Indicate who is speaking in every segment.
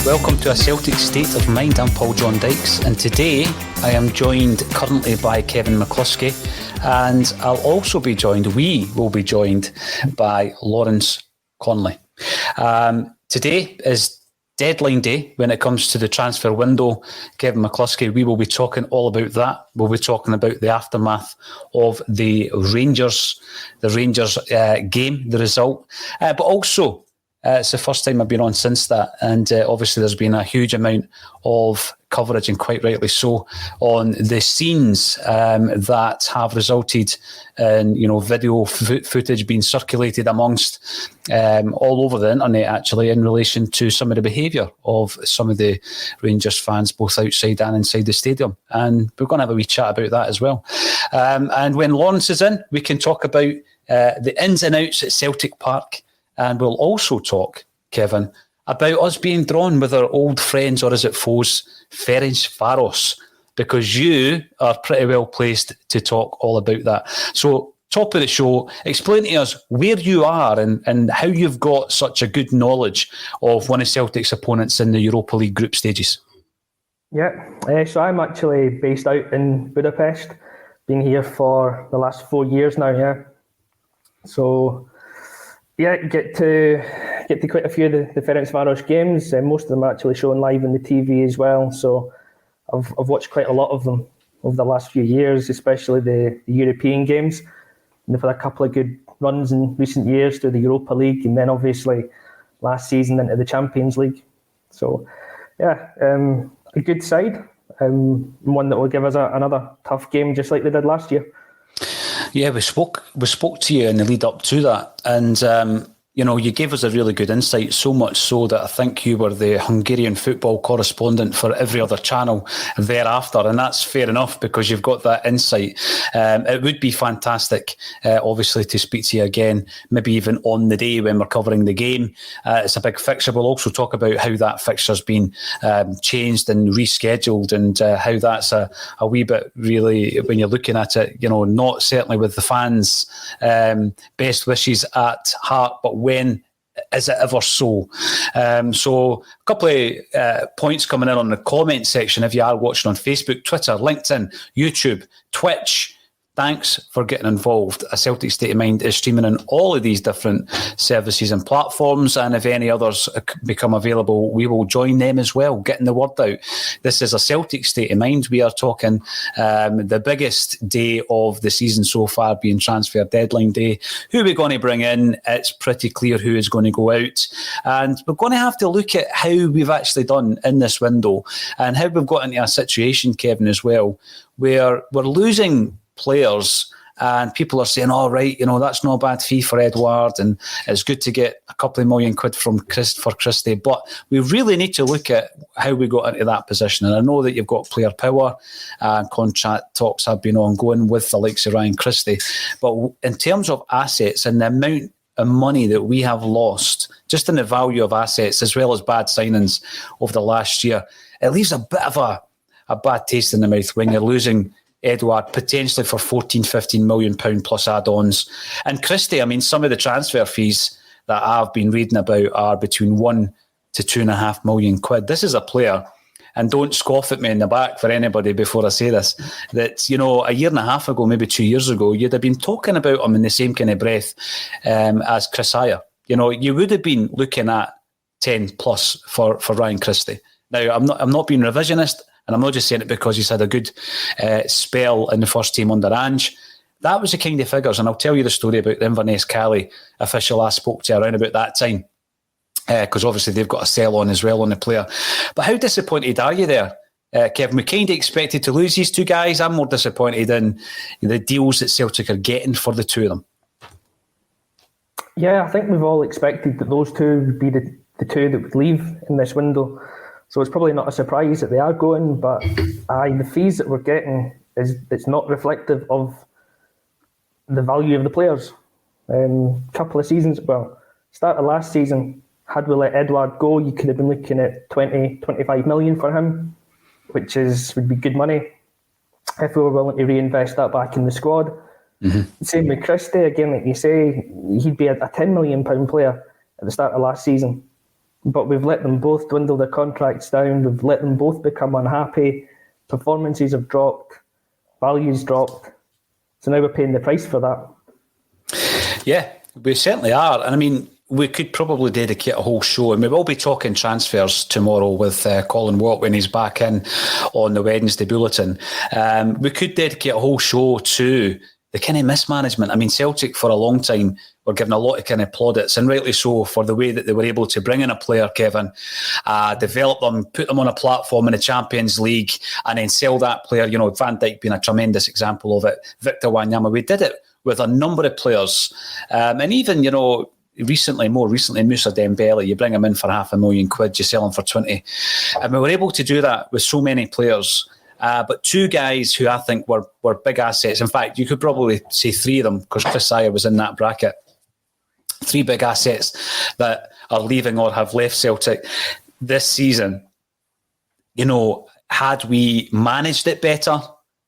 Speaker 1: Welcome to A Celtic State of Mind. I'm John Dykes, and today I am joined currently by Kevin McCluskie, and we will be joined by Lawrence Connolly. Today is deadline day when it comes to the transfer window. Kevin McCluskie, we will be talking all about that. We'll be talking about the aftermath of the Rangers game, the result, but also it's the first time I've been on since that, and obviously there's been a huge amount of coverage, and quite rightly so, on the scenes that have resulted in video footage being circulated amongst all over the internet, actually, in relation to some of the behaviour of some of the Rangers fans, both outside and inside the stadium. And we're going to have a wee chat about that as well. And when Lawrence is in, we can talk about the ins and outs at Celtic Park. And we'll also talk, Kevin, about us being drawn with our old friends, or is it foes, Ferencváros, because you are pretty well placed to talk all about that. So, top of the show, explain to us where you are and how you've got such a good knowledge of one of Celtic's opponents in the Europa League group stages.
Speaker 2: Yeah, so I'm actually based out in Budapest. Been here for the last 4 years now, yeah. So... yeah, get to quite a few of the Ferencváros games. Most of them are actually shown live on the TV as well. So I've watched quite a lot of them over the last few years, especially the European games. And they've had a couple of good runs in recent years through the Europa League, and then obviously last season into the Champions League. So yeah, a good side, one that will give us another tough game, just like they did last year.
Speaker 1: Yeah, we spoke to you in the lead up to that, and you gave us a really good insight, so much so that I think you were the Hungarian football correspondent for every other channel thereafter, and that's fair enough because you've got that insight. It would be fantastic, obviously, to speak to you again, maybe even on the day when we're covering the game. It's a big fixture. We'll also talk about how that fixture's been changed and rescheduled, and how that's a wee bit, really, when you're looking at it, not certainly with the fans' best wishes at heart, but when is it ever so? So a couple of points coming in on the comment section if you are watching on Facebook, Twitter, LinkedIn, YouTube, Twitch. Thanks for getting involved. A Celtic State of Mind is streaming on all of these different services and platforms, and if any others become available, we will join them as well, getting the word out. This is A Celtic State of Mind. We are talking the biggest day of the season so far being transfer deadline day. Who we're going to bring in, it's pretty clear who is going to go out, and we're going to have to look at how we've actually done in this window and how we've got into a situation, Kevin, as well, where we're losing players and people are saying, all right, that's not a bad fee for Edouard and it's good to get a couple of million quid for Christie, but we really need to look at how we got into that position. And I know that you've got player power and contract talks have been ongoing with the likes of Ryan Christie, but in terms of assets and the amount of money that we have lost just in the value of assets as well as bad signings over the last year, it leaves a bit of a bad taste in the mouth when you're losing Edouard potentially for £14-15 million plus add-ons. And Christie, some of the transfer fees that I've been reading about are between £1 to £2.5 million. This is a player, and don't scoff at me in the back for anybody before I say this, that, a year and a half ago, maybe 2 years ago, you'd have been talking about him in the same kind of breath as Chris Hire. You would have been looking at 10 plus for Ryan Christie. Now, I'm not being revisionist, and I'm not just saying it because he's had a good spell in the first team under Ange. That was the kind of figures, and I'll tell you the story about the Inverness Cali official I spoke to around about that time, because obviously they've got a sell on as well on the player. But how disappointed are you there, Kevin? We kind of expected to lose these two guys. I'm more disappointed in the deals that Celtic are getting for the two of them.
Speaker 2: Yeah, I think we've all expected that those two would be the two that would leave in this window. So it's probably not a surprise that they are going, but the fees that we're getting it's not reflective of the value of the players. Couple of seasons, start of last season, had we let Edouard go, you could have been looking at 20-25 million for him, which would be good money if we were willing to reinvest that back in the squad. Mm-hmm. Same with Christie, again, like you say, he'd be a £10 million player at the start of last season. but we've let them both dwindle their contracts down. We've let them both become unhappy. Performances have dropped. Values dropped. So now we're paying the price for that.
Speaker 1: Yeah, we certainly are. And I mean, we could probably dedicate a whole show, and we will be talking transfers tomorrow with Colin Watt when he's back in on the Wednesday Bulletin. We could dedicate a whole show to the kind of mismanagement. I mean, Celtic for a long time were given a lot of kind of plaudits, and rightly so, for the way that they were able to bring in a player, Kevin, develop them, put them on a platform in the Champions League, and then sell that player. You know, Van Dijk being a tremendous example of it. Victor Wanyama, we did it with a number of players, and even, you know, more recently, Moussa Dembele, you bring him in for £500,000, you sell him for 20. And we were able to do that with so many players. But two guys who I think were big assets. In fact, you could probably say three of them, because Chris Sire was in that bracket. Three big assets that are leaving or have left Celtic this season. You know, had we managed it better,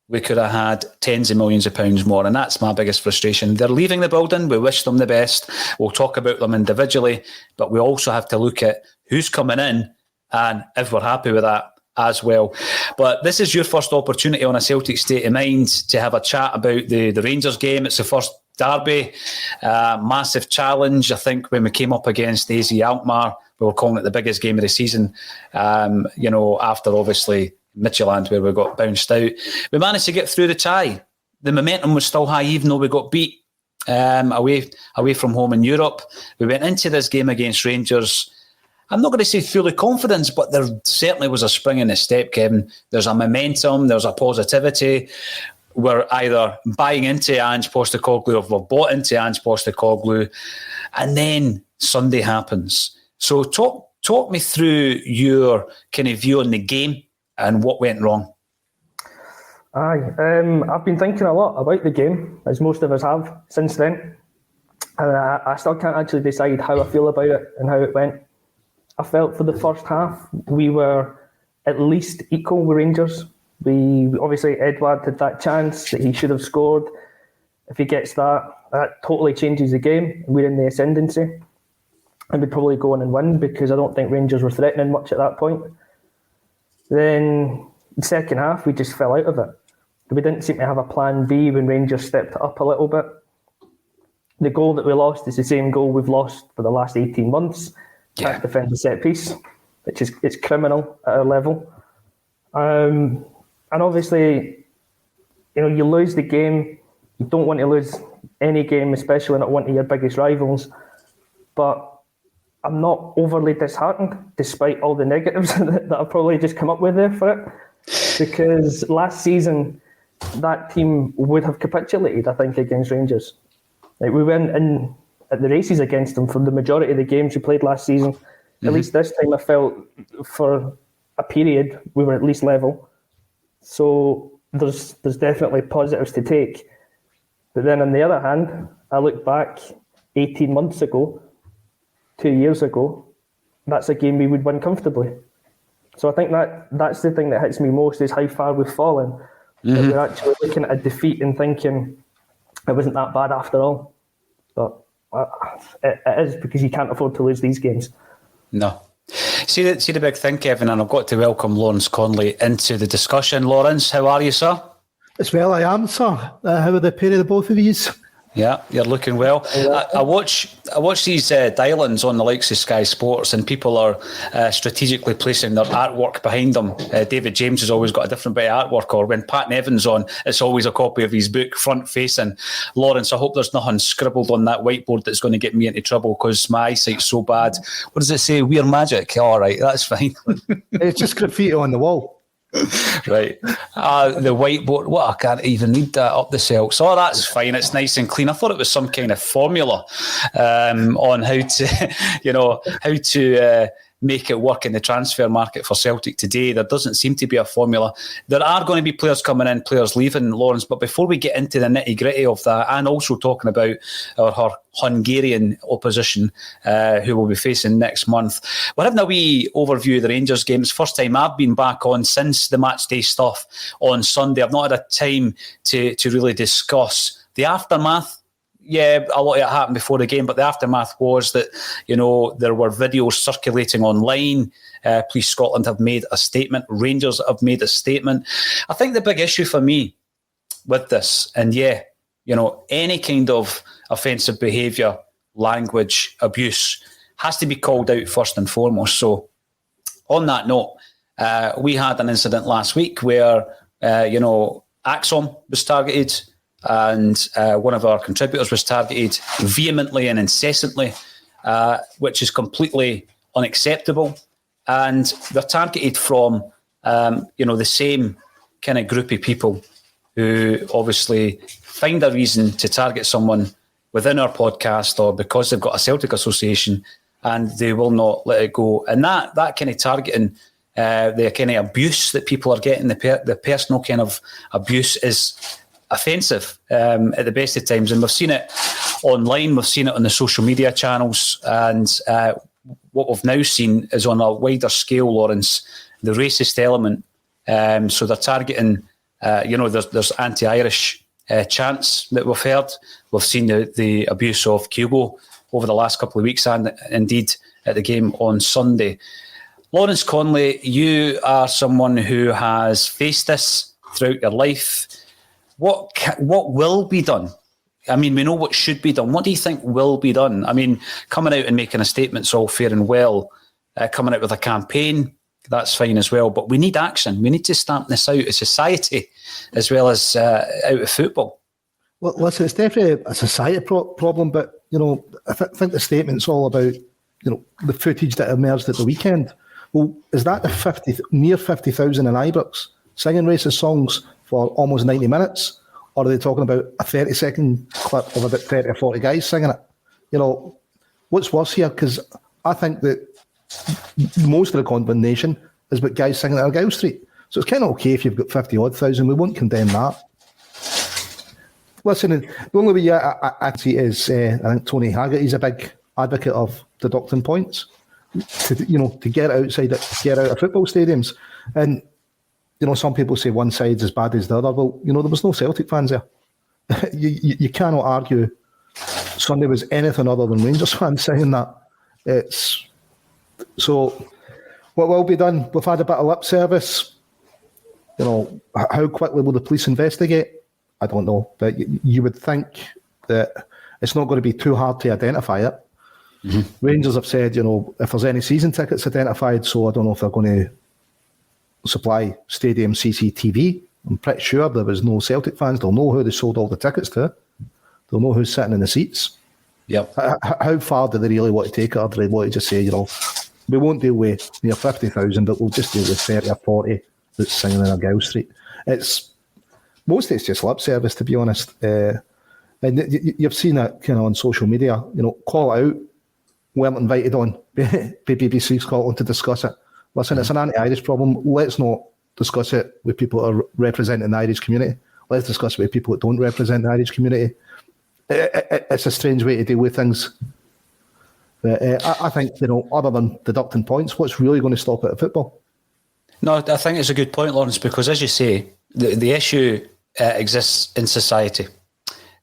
Speaker 1: we could have had tens of millions of pounds more, and that's my biggest frustration. They're leaving the building. We wish them the best. We'll talk about them individually, but we also have to look at who's coming in and if we're happy with that as well. But this is your first opportunity on a Celtic State of Mind to have a chat about the Rangers game. It's the first derby, massive challenge. I think when we came up against AZ Alkmaar, we were calling it the biggest game of the season, you know, after obviously Midtjylland, where we got bounced out. We managed to get through the tie. The momentum was still high, even though we got beat away from home in Europe. We went into this game against Rangers, I'm not going to say fully confidence, but there certainly was a spring in the step, Kevin. There's a momentum, there's a positivity. We're either buying into Ange Postecoglou or we've bought into Ange Postecoglou. And then Sunday happens. So talk me through your kind of view on the game and what went wrong.
Speaker 2: I've been thinking a lot about the game, as most of us have since then. And I still can't actually decide how I feel about it and how it went. I felt for the first half we were at least equal with Rangers. We obviously, Edouard had that chance that he should have scored. If he gets that totally changes the game. We're in the ascendancy. And we'd probably go on and win, because I don't think Rangers were threatening much at that point. Then the second half, we just fell out of it. We didn't seem to have a plan B when Rangers stepped up a little bit. The goal that we lost is the same goal we've lost for the last 18 months. Can't defend the set piece, which is it's criminal at our level. And obviously, you know, you lose the game. You don't want to lose any game, especially not one of your biggest rivals. But I'm not overly disheartened, despite all the negatives that I've probably just come up with there for it. Because last season, that team would have capitulated, I think, against Rangers. Like, we went in at the races against them for the majority of the games we played last season. Mm-hmm. At least this time I felt for a period we were at least level. So there's definitely positives to take. But then on the other hand, I look back 18 months ago, 2 years ago, that's a game we would win comfortably. So I think that's the thing that hits me most, is how far we've fallen. Mm-hmm. That we're actually looking at a defeat and thinking it wasn't that bad after all. But it is, because you can't afford to lose these games.
Speaker 1: No. See the big thing, Kevin, and I've got to welcome Lawrence Connolly into the discussion. Lawrence, how are you, sir?
Speaker 3: As well I am, sir. How are the pair of the both of yous?
Speaker 1: Yeah, you're looking well. I watch these dial-ins on the likes of Sky Sports, and people are strategically placing their artwork behind them. David James has always got a different bit of artwork, or when Pat Nevin's on, it's always a copy of his book, front-facing. Lawrence, I hope there's nothing scribbled on that whiteboard that's going to get me into trouble, because my eyesight's so bad. What does it say? We're magic. All right, that's fine.
Speaker 3: It's just graffiti on the wall.
Speaker 1: Right. The whiteboard. What? I can't even read that up the cells. Oh, that's fine. It's nice and clean. I thought it was some kind of formula on how to make it work in the transfer market for Celtic today. There doesn't seem to be a formula. There are going to be players coming in, players leaving, Lawrence. But before we get into the nitty-gritty of that, and also talking about our Hungarian opposition who we'll be facing next month, we're having a wee overview of the Rangers game. It's the first time I've been back on since the match day stuff on Sunday. I've not had a time to really discuss the aftermath. yeah, a lot of it happened before the game, but the aftermath was that, there were videos circulating online. Police Scotland have made a statement. Rangers have made a statement. I think the big issue for me with this, and any kind of offensive behaviour, language, abuse has to be called out first and foremost. So on that note, we had an incident last week where, Axon was targeted and one of our contributors was targeted vehemently and incessantly, which is completely unacceptable. And they're targeted from, the same kind of group of people who obviously find a reason to target someone within our podcast or because they've got a Celtic association, and they will not let it go. And that kind of targeting, the kind of abuse that people are getting, the personal kind of abuse is offensive at the best of times. And we've seen it online, we've seen it on the social media channels, and what we've now seen is on a wider scale, Lawrence, the racist element. So they're targeting, there's anti-Irish chants that we've heard. We've seen the abuse of Hugo over the last couple of weeks, and indeed at the game on Sunday. Lawrence Connolly, you are someone who has faced this throughout your life. What will be done? I mean, we know what should be done. What do you think will be done? I mean, coming out and making a statement's all fair and well. Coming out with a campaign, that's fine as well. But we need action. We need to stamp this out as society as well as out of football.
Speaker 3: Well, listen, it's definitely a society problem, but, I think the statement's all about, the footage that emerged at the weekend. Well, is that the near 50,000 in Ibrox singing racist songs for almost 90 minutes? Or are they talking about a 30-second clip of about 30 or 40 guys singing it? What's worse here? Because I think that most of the condemnation is about guys singing at Argyle Street. So it's kind of okay if you've got 50-odd thousand. We won't condemn that. Listen, the only way I see it is, I think Tony Haggerty's a big advocate of deducting points to get outside, get out of football stadiums. And, some people say one side's as bad as the other. Well, there was no Celtic fans there. you cannot argue Sunday was anything other than Rangers fans saying that. So what will be done? We've had a bit of lip service. How quickly will the police investigate? I don't know, but you would think that it's not going to be too hard to identify it. Mm-hmm. Rangers have said, if there's any season tickets identified, so I don't know if they're going to supply stadium CCTV. I'm pretty sure there was no Celtic fans. They'll know who they sold all the tickets to. They'll know who's sitting in the seats.
Speaker 1: Yep.
Speaker 3: How far do they really want to take it? Or do they want to just say, we won't deal with near 50,000, but we'll just deal with 30 or 40 that's singing in Argyle Street? Most of it's just lip service, to be honest. And you've seen it kind of on social media. Call it out. Weren't invited on by BBC Scotland to discuss it. Listen, it's an anti-Irish problem. Let's not discuss it with people that are representing the Irish community. Let's discuss it with people that don't represent the Irish community. It's a strange way to deal with things. But I think, other than deducting points, what's really going to stop it at football?
Speaker 1: No, I think it's a good point, Lawrence, because as you say, the issue exists in society.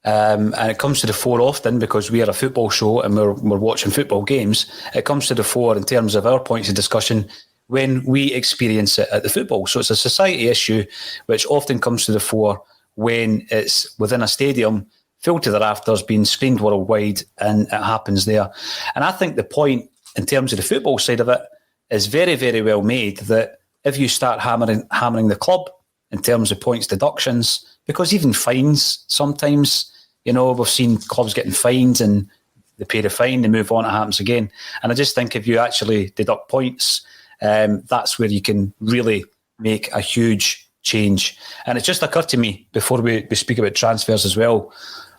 Speaker 1: And it comes to the fore often because we are a football show and we're watching football games. It comes to the fore in terms of our points of discussion when we experience it at the football. So it's a society issue which often comes to the fore when it's within a stadium, filled to the rafters, being screened worldwide, and it happens there. And I think the point in terms of the football side of it is very, very well made, that if you start hammering the club in terms of points deductions, because even fines sometimes, we've seen clubs getting fined and they pay the fine, they move on, it happens again. And I just think if you actually deduct points, that's where you can really make a huge change. And it just occurred to me before we speak about transfers as well,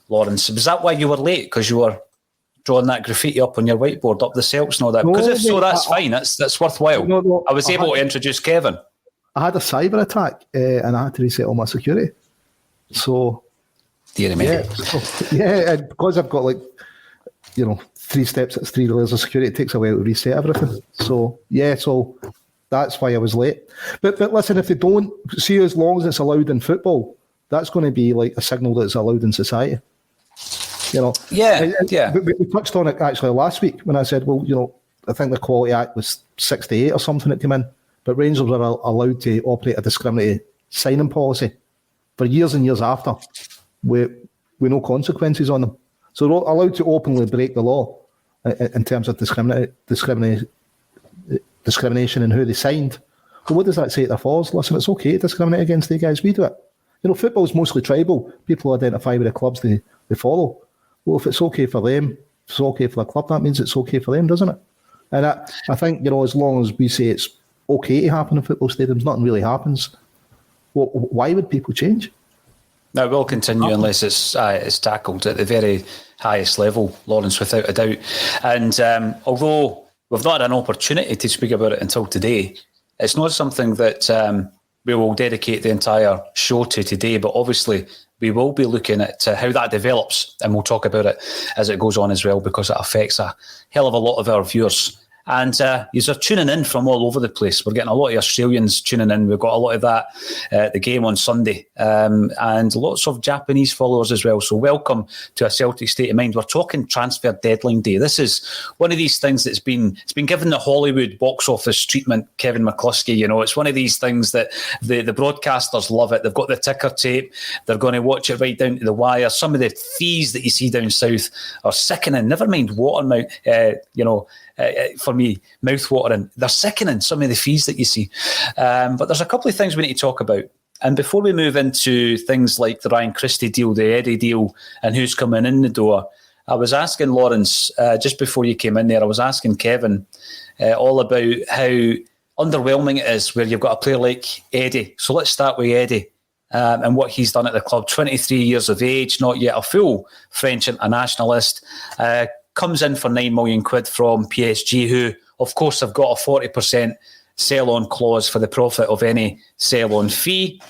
Speaker 1: Lawrence, was that why you were late? Because you were drawing that graffiti up on your whiteboard, up the Celts and all that? Because if so, that's fine. That's worthwhile. No, I was able to introduce Kevin.
Speaker 3: I had a cyber attack and I had to reset all my security. So,
Speaker 1: dear me.
Speaker 3: Yeah, and because I've got 3 steps, it's 3 layers of security, it takes a while to reset everything. So that's why I was late. But listen, if they don't see, as long as it's allowed in football, that's going to be like a signal that it's allowed in society. You know,
Speaker 1: Yeah.
Speaker 3: We touched on it actually last week when I said, well, you know, I think the Quality Act was 68 or something that came in, but Rangers were allowed to operate a discriminatory signing policy for years and years after, with no consequences on them. So they're allowed to openly break the law in terms of discrimination in who they signed. Well, what does that say to their followers? Listen, it's okay to discriminate against the guys. We do it. You know, football's mostly tribal. People identify with the clubs they follow. Well, if it's okay for them, if it's okay for the club, that means it's okay for them, doesn't it? And I think, you know, as long as we say it's okay to happen in football stadiums, nothing really happens. Well, why would people change?
Speaker 1: No, it will continue unless it's tackled at the very highest level, Lawrence, without a doubt. And although we've not had an opportunity to speak about it until today, it's not something that we will dedicate the entire show to today, but obviously we will be looking at how that develops, and we'll talk about it as it goes on as well, because it affects a hell of a lot of our viewers. And you're tuning in from all over the place. We're getting a lot of Australians tuning in. We've got a lot of that at the game on Sunday, and lots of Japanese followers as well. So welcome to a Celtic State of Mind. We're talking transfer deadline day. This is one of these things that's been given the Hollywood box office treatment. Kevin McCluskie, you know, it's one of these things that the broadcasters love it. They've got the ticker tape. They're going to watch it right down to the wire. Some of the fees that you see down south are sickening. Never mind Watermount, for me, mouth-watering. They're sickening, some of the fees that you see. But there's a couple of things we need to talk about. And before we move into things like the Ryan Christie deal, the Eddie deal, and who's coming in the door, I was asking Lawrence, just before you came in there, I was asking Kevin all about how underwhelming it is where you've got a player like Eddie. So let's start with Eddie. And what he's done at the club. 23 years of age, not yet a full French internationalist. Comes in for £9 million from PSG, who, of course, have got a 40% sell-on clause for the profit of any sell-on fee.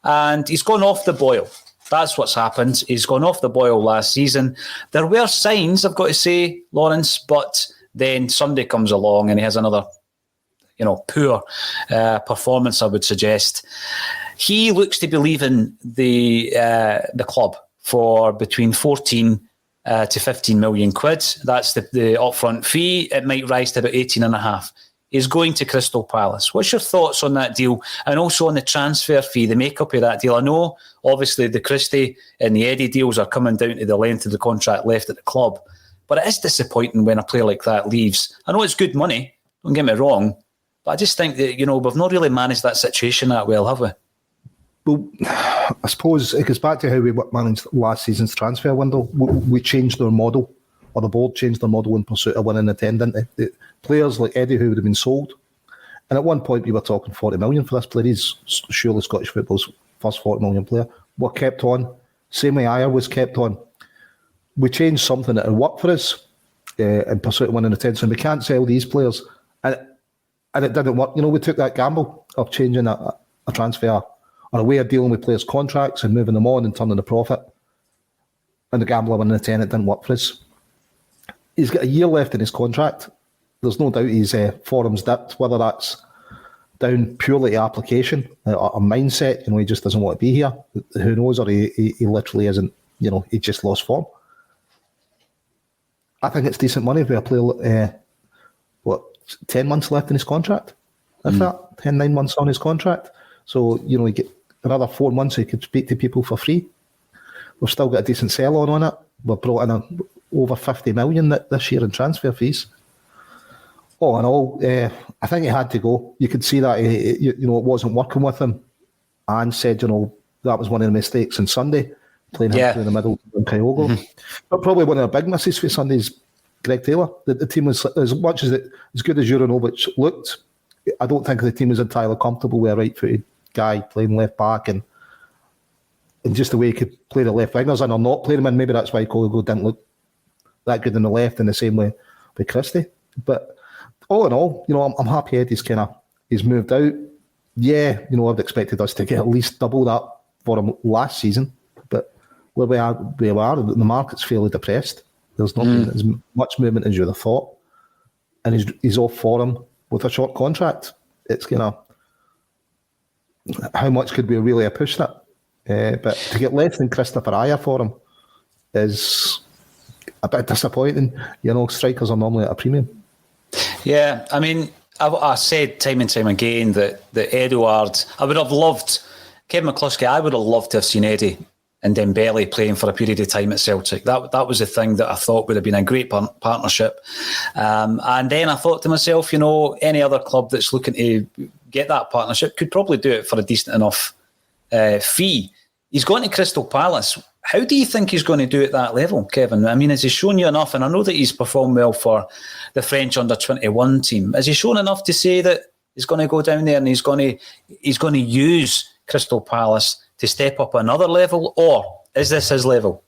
Speaker 1: And he's gone off the boil. That's what's happened. He's gone off the boil last season. There were signs, I've got to say, Lawrence, but then Sunday comes along and he has another, poor performance, I would suggest. He looks to be leaving the club for between 14 to 15 million quid. That's the upfront fee. It might rise to about 18.5. He's going to Crystal Palace. What's your thoughts on that deal? And also on the transfer fee, the makeup of that deal? I know, obviously, the Christie and the Eddie deals are coming down to the length of the contract left at the club. But it is disappointing when a player like that leaves. I know it's good money, don't get me wrong, but I just think that, we've not really managed that situation that well, have we?
Speaker 3: Well, I suppose it goes back to how we managed last season's transfer window. We changed our model, or the board changed their model in pursuit of winning attendant. The players like Eddie, who would have been sold, and at one point we were talking 40 million for this player. He's surely Scottish football's first 40 million player. Were kept on. Same way Ayer was kept on. We changed something that would work for us in pursuit of winning attendance, and we can't sell these players. And it didn't work. We took that gamble of changing a transfer, or a way of dealing with players' contracts and moving them on and turning the profit. And the gamble of winning a tenant didn't work for us. He's got a year left in his contract. There's no doubt his form's dipped, whether that's down purely to application or mindset. He just doesn't want to be here. Who knows? Or he literally isn't, he just lost form. I think it's decent money for a player, 10 months left in his contract? If that, 9 months on his contract. So, you get another 4 months he could speak to people for free. We've still got a decent sell on it. We've brought in over 50 million this year in transfer fees. All in all, I think he had to go. You could see that it wasn't working with him. And said, that was one of the mistakes on Sunday, playing him through the middle in Postecoglou. Mm-hmm. But probably one of the big misses for Sunday's Greg Taylor. The team was, as much as as good as Juranovic looked, I don't think the team was entirely comfortable with a right-footed guy playing left back and just the way he could play the left wingers and or not play them in. Maybe that's why Postecoglou didn't look that good on the left in the same way with Christie. But all in all, I'm happy he's moved out. Yeah, I've expected us to get at least double that for him last season. But where we are, the market's fairly depressed. There's not been as much movement as you'd have thought. And he's off for him with a short contract. It's how much could we really have pushed it? But to get less than Christopher Ayer for him is a bit disappointing. Strikers are normally at a premium.
Speaker 1: Yeah, I mean, I said time and time again that Edouard, I would have loved, Kevin McCluskie, I would have loved to have seen Eddie and Dembele playing for a period of time at Celtic. That was the thing that I thought would have been a great partnership. And then I thought to myself, any other club that's looking to get that partnership could probably do it for a decent enough fee. He's going to Crystal Palace. How do you think he's going to do at that level, Kevin? I mean, has he shown you enough? And I know that he's performed well for the French under-21 team. Has he shown enough to say that he's going to go down there and he's going to use Crystal Palace to step up another level, or is this his level?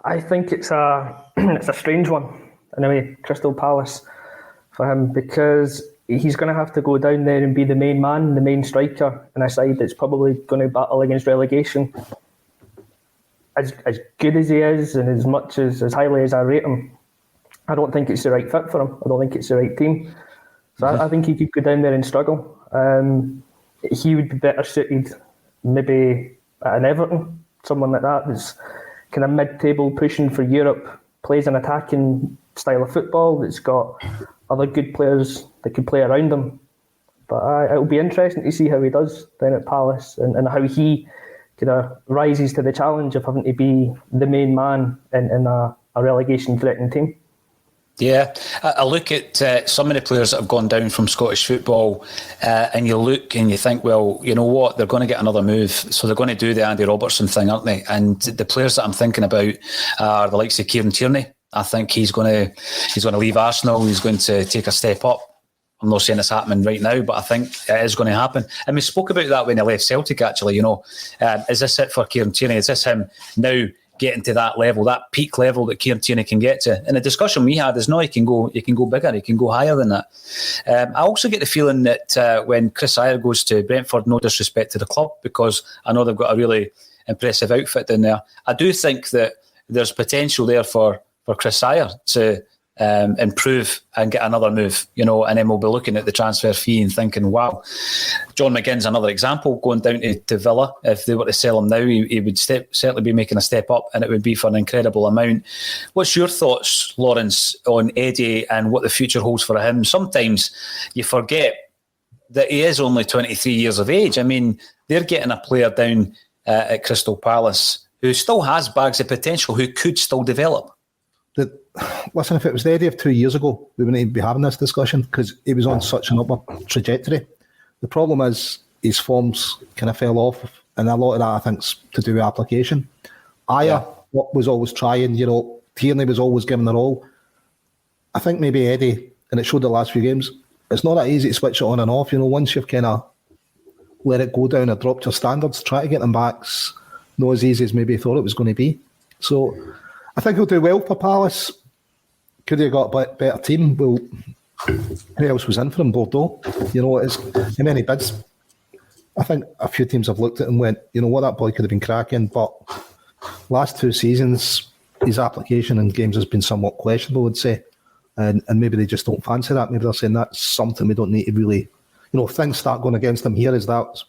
Speaker 2: I think it's a strange one in a way, Crystal Palace, for him, because he's going to have to go down there and be the main man, the main striker in a side that's probably going to battle against relegation. As good as he is, and as highly as I rate him, I don't think it's the right fit for him. I don't think it's the right team. So I think he could go down there and struggle. He would be better suited maybe at an Everton, someone like that that's kind of mid-table, pushing for Europe, plays an attacking style of football, that's got other good players that can play around him. But it'll be interesting to see how he does down at Palace, and how he kind of rises to the challenge of having to be the main man in a relegation-threatening team.
Speaker 1: Yeah, I look at some of the players that have gone down from Scottish football, and you look and you think, well, you know what, they're going to get another move, so they're going to do the Andy Robertson thing, aren't they? And the players that I'm thinking about are the likes of Kieran Tierney. I think he's going to leave Arsenal. He's going to take a step up. I'm not saying it's happening right now, but I think it is going to happen. And we spoke about that when he left Celtic, actually. Is this it for Kieran Tierney? Is this him now getting to that level, that peak level that Kieran Tierney can get to? And the discussion we had is no, he can go bigger, he can go higher than that. I also get the feeling that when Chris Ayer goes to Brentford, no disrespect to the club, because I know they've got a really impressive outfit in there, I do think that there's potential there for Chris Ayer to improve and get another move, and then we'll be looking at the transfer fee and thinking, wow. John McGinn's another example, going down to Villa. If they were to sell him now, he would certainly be making a step up, and it would be for an incredible amount. What's your thoughts, Lawrence, on Eddie and what the future holds for him? Sometimes you forget that he is only 23 years of age. I mean, they're getting a player down at Crystal Palace who still has bags of potential, who could still develop.
Speaker 3: Listen, if it was the Eddie of 2 years ago, we wouldn't even be having this discussion, because he was on such an upward trajectory. The problem is his forms kind of fell off, and a lot of that, I think, is to do with application. Ayer was always trying, Tierney was always giving their all. I think maybe Eddie, and it showed the last few games, it's not that easy to switch it on and off. Once you've kind of let it go down or dropped your standards, try to get them back's not as easy as maybe you thought it was going to be. So I think he'll do well for Palace. Could he have got a better team? Well, who else was in for him? Bordeaux. How many bids? I think a few teams have looked at it and went, that boy could have been cracking. But last 2 seasons, his application in games has been somewhat questionable, I'd say. And maybe they just don't fancy that. Maybe they're saying that's something we don't need to really, if things start going against him here, is that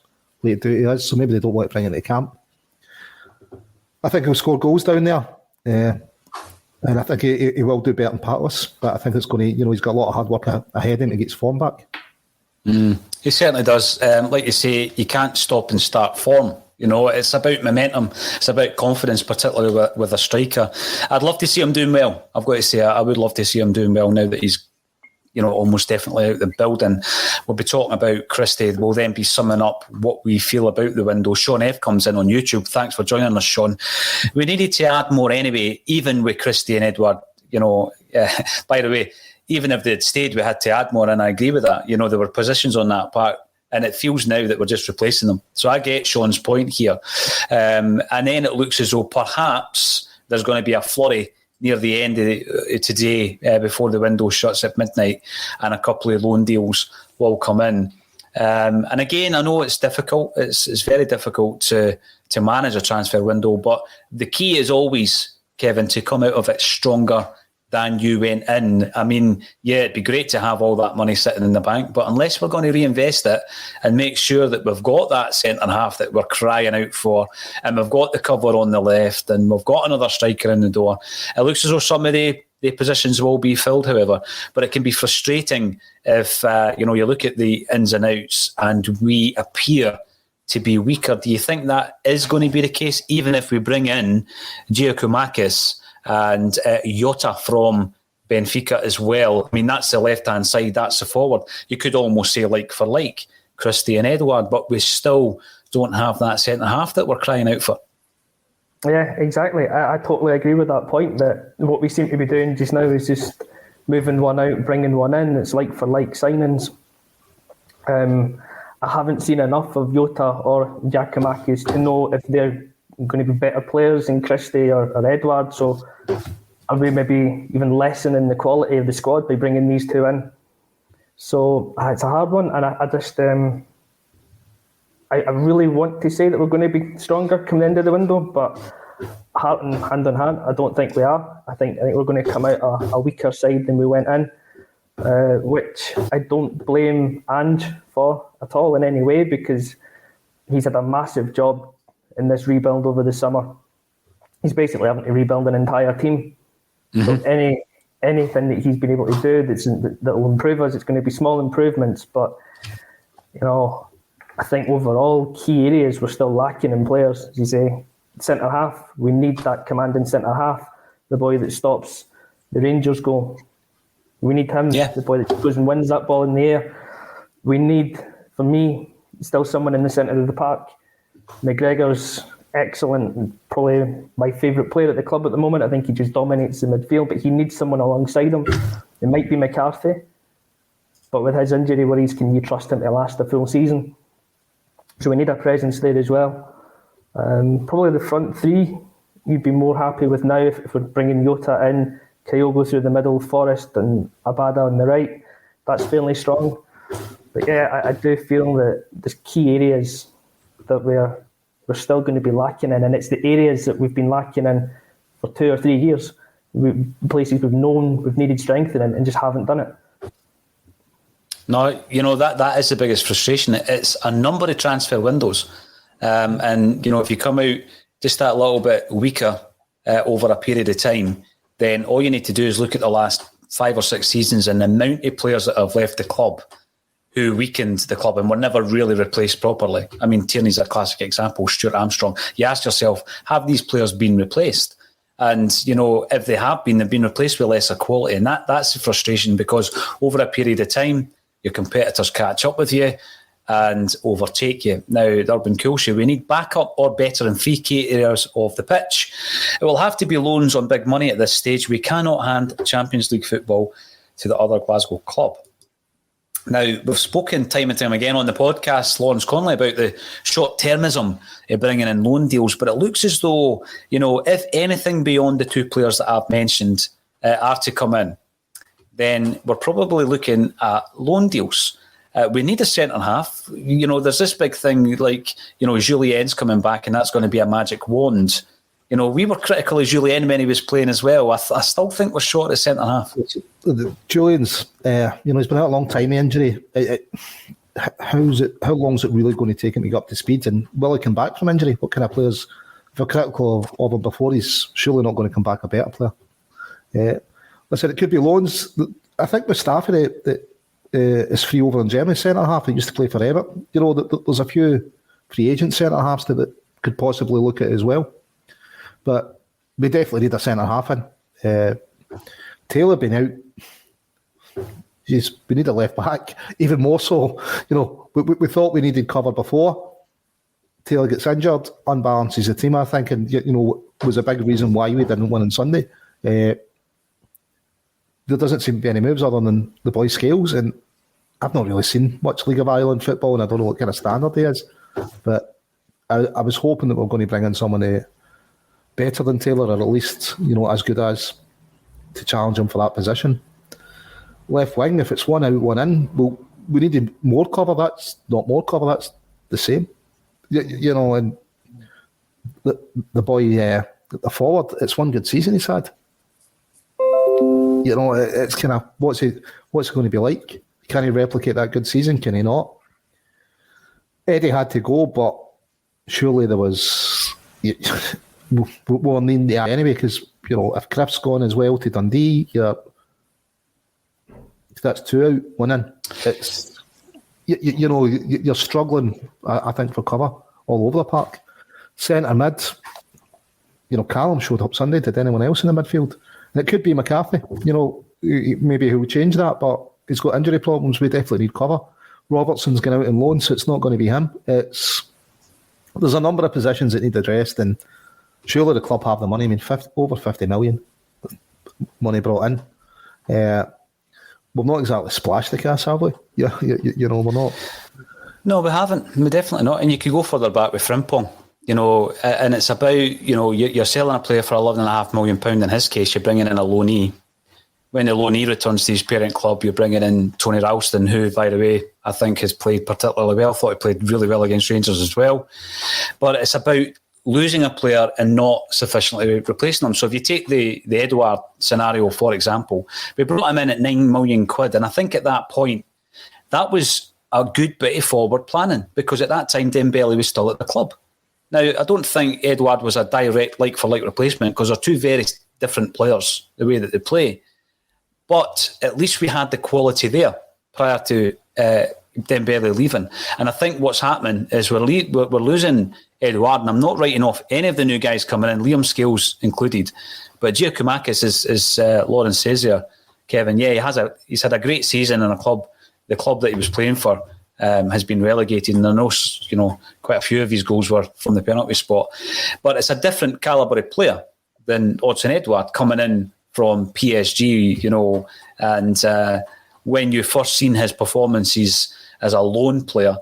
Speaker 3: way to do it is. So maybe they don't want to bring him into camp. I think he'll score goals down there. And I think he will do better than Palace, but I think it's going to, he's got a lot of hard work ahead of him to get his form back.
Speaker 1: He certainly does. Like you say, you can't stop and start form. It's about momentum. It's about confidence, particularly with a striker. I'd love to see him doing well. I've got to say, I would love to see him doing well now that he's, almost definitely out the building. We'll be talking about Christie. We'll then be summing up what we feel about the window. Sean F comes in on YouTube. Thanks for joining us, Sean. We needed to add more anyway, even with Christie and Edouard. By the way, even if they'd stayed, we had to add more, and I agree with that. There were positions on that part, and it feels now that we're just replacing them. So I get Sean's point here. And then it looks as though perhaps there's going to be a flurry near the end of today, before the window shuts at midnight, and a couple of loan deals will come in. And again, I know it's difficult. It's very difficult to manage a transfer window, but the key is always, Kevin, to come out of it stronger than you went in. I mean, yeah, it'd be great to have all that money sitting in the bank, but unless we're going to reinvest it and make sure that we've got that centre-half that we're crying out for, and we've got the cover on the left, and we've got another striker in the door, it looks as though some of the positions will be filled, however. But it can be frustrating if, you look at the ins and outs and we appear to be weaker. Do you think that is going to be the case, even if we bring in Giacomakis and Jota from Benfica as well? I mean, that's the left-hand side, that's the forward. You could almost say like for like, Christie and Edouard, but we still don't have that centre-half that we're crying out for.
Speaker 2: Yeah, exactly. I totally agree with that point, that what we seem to be doing just now is just moving one out, bringing one in. It's like for like signings. I haven't seen enough of Jota or Giacomakis to know if they're going to be better players than Christie or Edouard. So are we maybe even lessening the quality of the squad by bringing these two in? So it's a hard one, and I just I really want to say that we're going to be stronger coming into the window, but hand in hand, I don't think we are. I think we're going to come out a weaker side than we went in, which I don't blame Ange for at all in any way, because he's had a massive job in this rebuild over the summer. He's basically having to rebuild an entire team. So anything that he's been able to do that will improve us, it's going to be small improvements, but I think overall key areas we're still lacking in players. As you say, centre half, we need that commanding centre half, the boy that stops the Rangers goal. We need him, the boy that goes and wins that ball in the air. We need, for me, still someone in the centre of the park. McGregor's excellent and probably my favourite player at the club at the moment. I think he just dominates the midfield, but he needs someone alongside him. It might be McCarthy, but with his injury worries, can you trust him to last a full season? So we need a presence there as well. Probably the front three you'd be more happy with now if we're bringing Jota in, Kyogo through the middle, Forrest and Abada on the right. That's fairly strong. But yeah, I do feel that there's key areas that we're still going to be lacking in, and it's the areas that we've been lacking in for 2 or 3 years. Places we've known we've needed strengthening and just haven't done it.
Speaker 1: No, that is the biggest frustration. It's a number of transfer windows. And, if you come out just that little bit weaker over a period of time, then all you need to do is look at the last 5 or 6 seasons and the amount of players that have left the club who weakened the club and were never really replaced properly. I mean, Tierney's a classic example, Stuart Armstrong. You ask yourself, have these players been replaced? And, if they have been, they've been replaced with lesser quality. And that's the frustration, because over a period of time, your competitors catch up with you and overtake you. Now, the Urban Coolshay, we need backup or better in 3 key areas of the pitch. It will have to be loans on big money at this stage. We cannot hand Champions League football to the other Glasgow club. Now, we've spoken time and time again on the podcast, Lawrence Connolly, about the short-termism of bringing in loan deals, but it looks as though, if anything beyond the 2 players that I've mentioned are to come in, then we're probably looking at loan deals. We need a centre-half. There's this big thing like, Julien's coming back and that's going to be a magic wand. We were critical of Julien when he was playing as well. I still think we're short of centre-half.
Speaker 3: Julien's, he's been out a long time, the injury. How long is it really going to take him to get up to speed? And will he come back from injury? What kind of players? If we're critical of him before, he's surely not going to come back a better player. Listen, it could be loans. I think Mustafi is free over in Germany centre-half. He used to play for Everton. There's a few free agent centre-halves that could possibly look at as well. But we definitely need a centre-half in. Taylor been out. We need a left-back. Even more so. We thought we needed cover before. Taylor gets injured, unbalances the team, I think, and was a big reason why we didn't win on Sunday. There doesn't seem to be any moves other than the boy Scales, and I've not really seen much League of Ireland football, and I don't know what kind of standard he is. But I was hoping that we're going to bring in someone better than Taylor, or at least as good as to challenge him for that position. Left wing, if it's one out, one in, well, we needed more cover. That's not more cover. That's the same. And the boy, the forward, it's one good season he's had. You know, it's kind of what's it going to be like? Can he replicate that good season? Can he not? Eddie had to go, but surely there was. We'll need the anyway, because you know if Griffiths gone as well to Dundee, that's 2 out, 1 in. It's you know you're struggling. I think for cover all over the park. Centre mid, you know, Callum showed up Sunday. Did anyone else in the midfield? And it could be McCarthy. You know, maybe he'll change that, but he's got injury problems. We definitely need cover. Robertson's going out on loan, so it's not going to be him. There's a number of positions that need addressed, and surely the club have the money. I mean, over 50 million money brought in. We've not exactly splashed the cash, have we? Yeah, you know, we're not.
Speaker 1: No, we haven't. We definitely not. And you could go further back with Frimpong. You know, and it's about, you know, you're selling a player for £11.5 million. In his case, you're bringing in a loanee. When the loanee returns to his parent club, you're bringing in Tony Ralston, who, by the way, I think has played particularly well. I thought he played really well against Rangers as well. But it's about losing a player and not sufficiently replacing them. So if you take the Edouard scenario, for example, we brought him in at £9 million, and I think at that point, that was a good bit of forward planning, because at that time, Dembele was still at the club. Now, I don't think Edouard was a direct like-for-like replacement, because they're two very different players, the way that they play. But at least we had the quality there prior to Dembele leaving. And I think what's happening is we're losing Edouard, and I'm not writing off any of the new guys coming in, Liam Scales included. But Giacomakis, as Lauren says here, Kevin, yeah, he's had a great season in a club. The club that he was playing for has been relegated, and I know, you know, quite a few of his goals were from the penalty spot. But it's a different calibre of player than Odsonne Edouard coming in from PSG, you know, and when you first seen his performances as a loan player,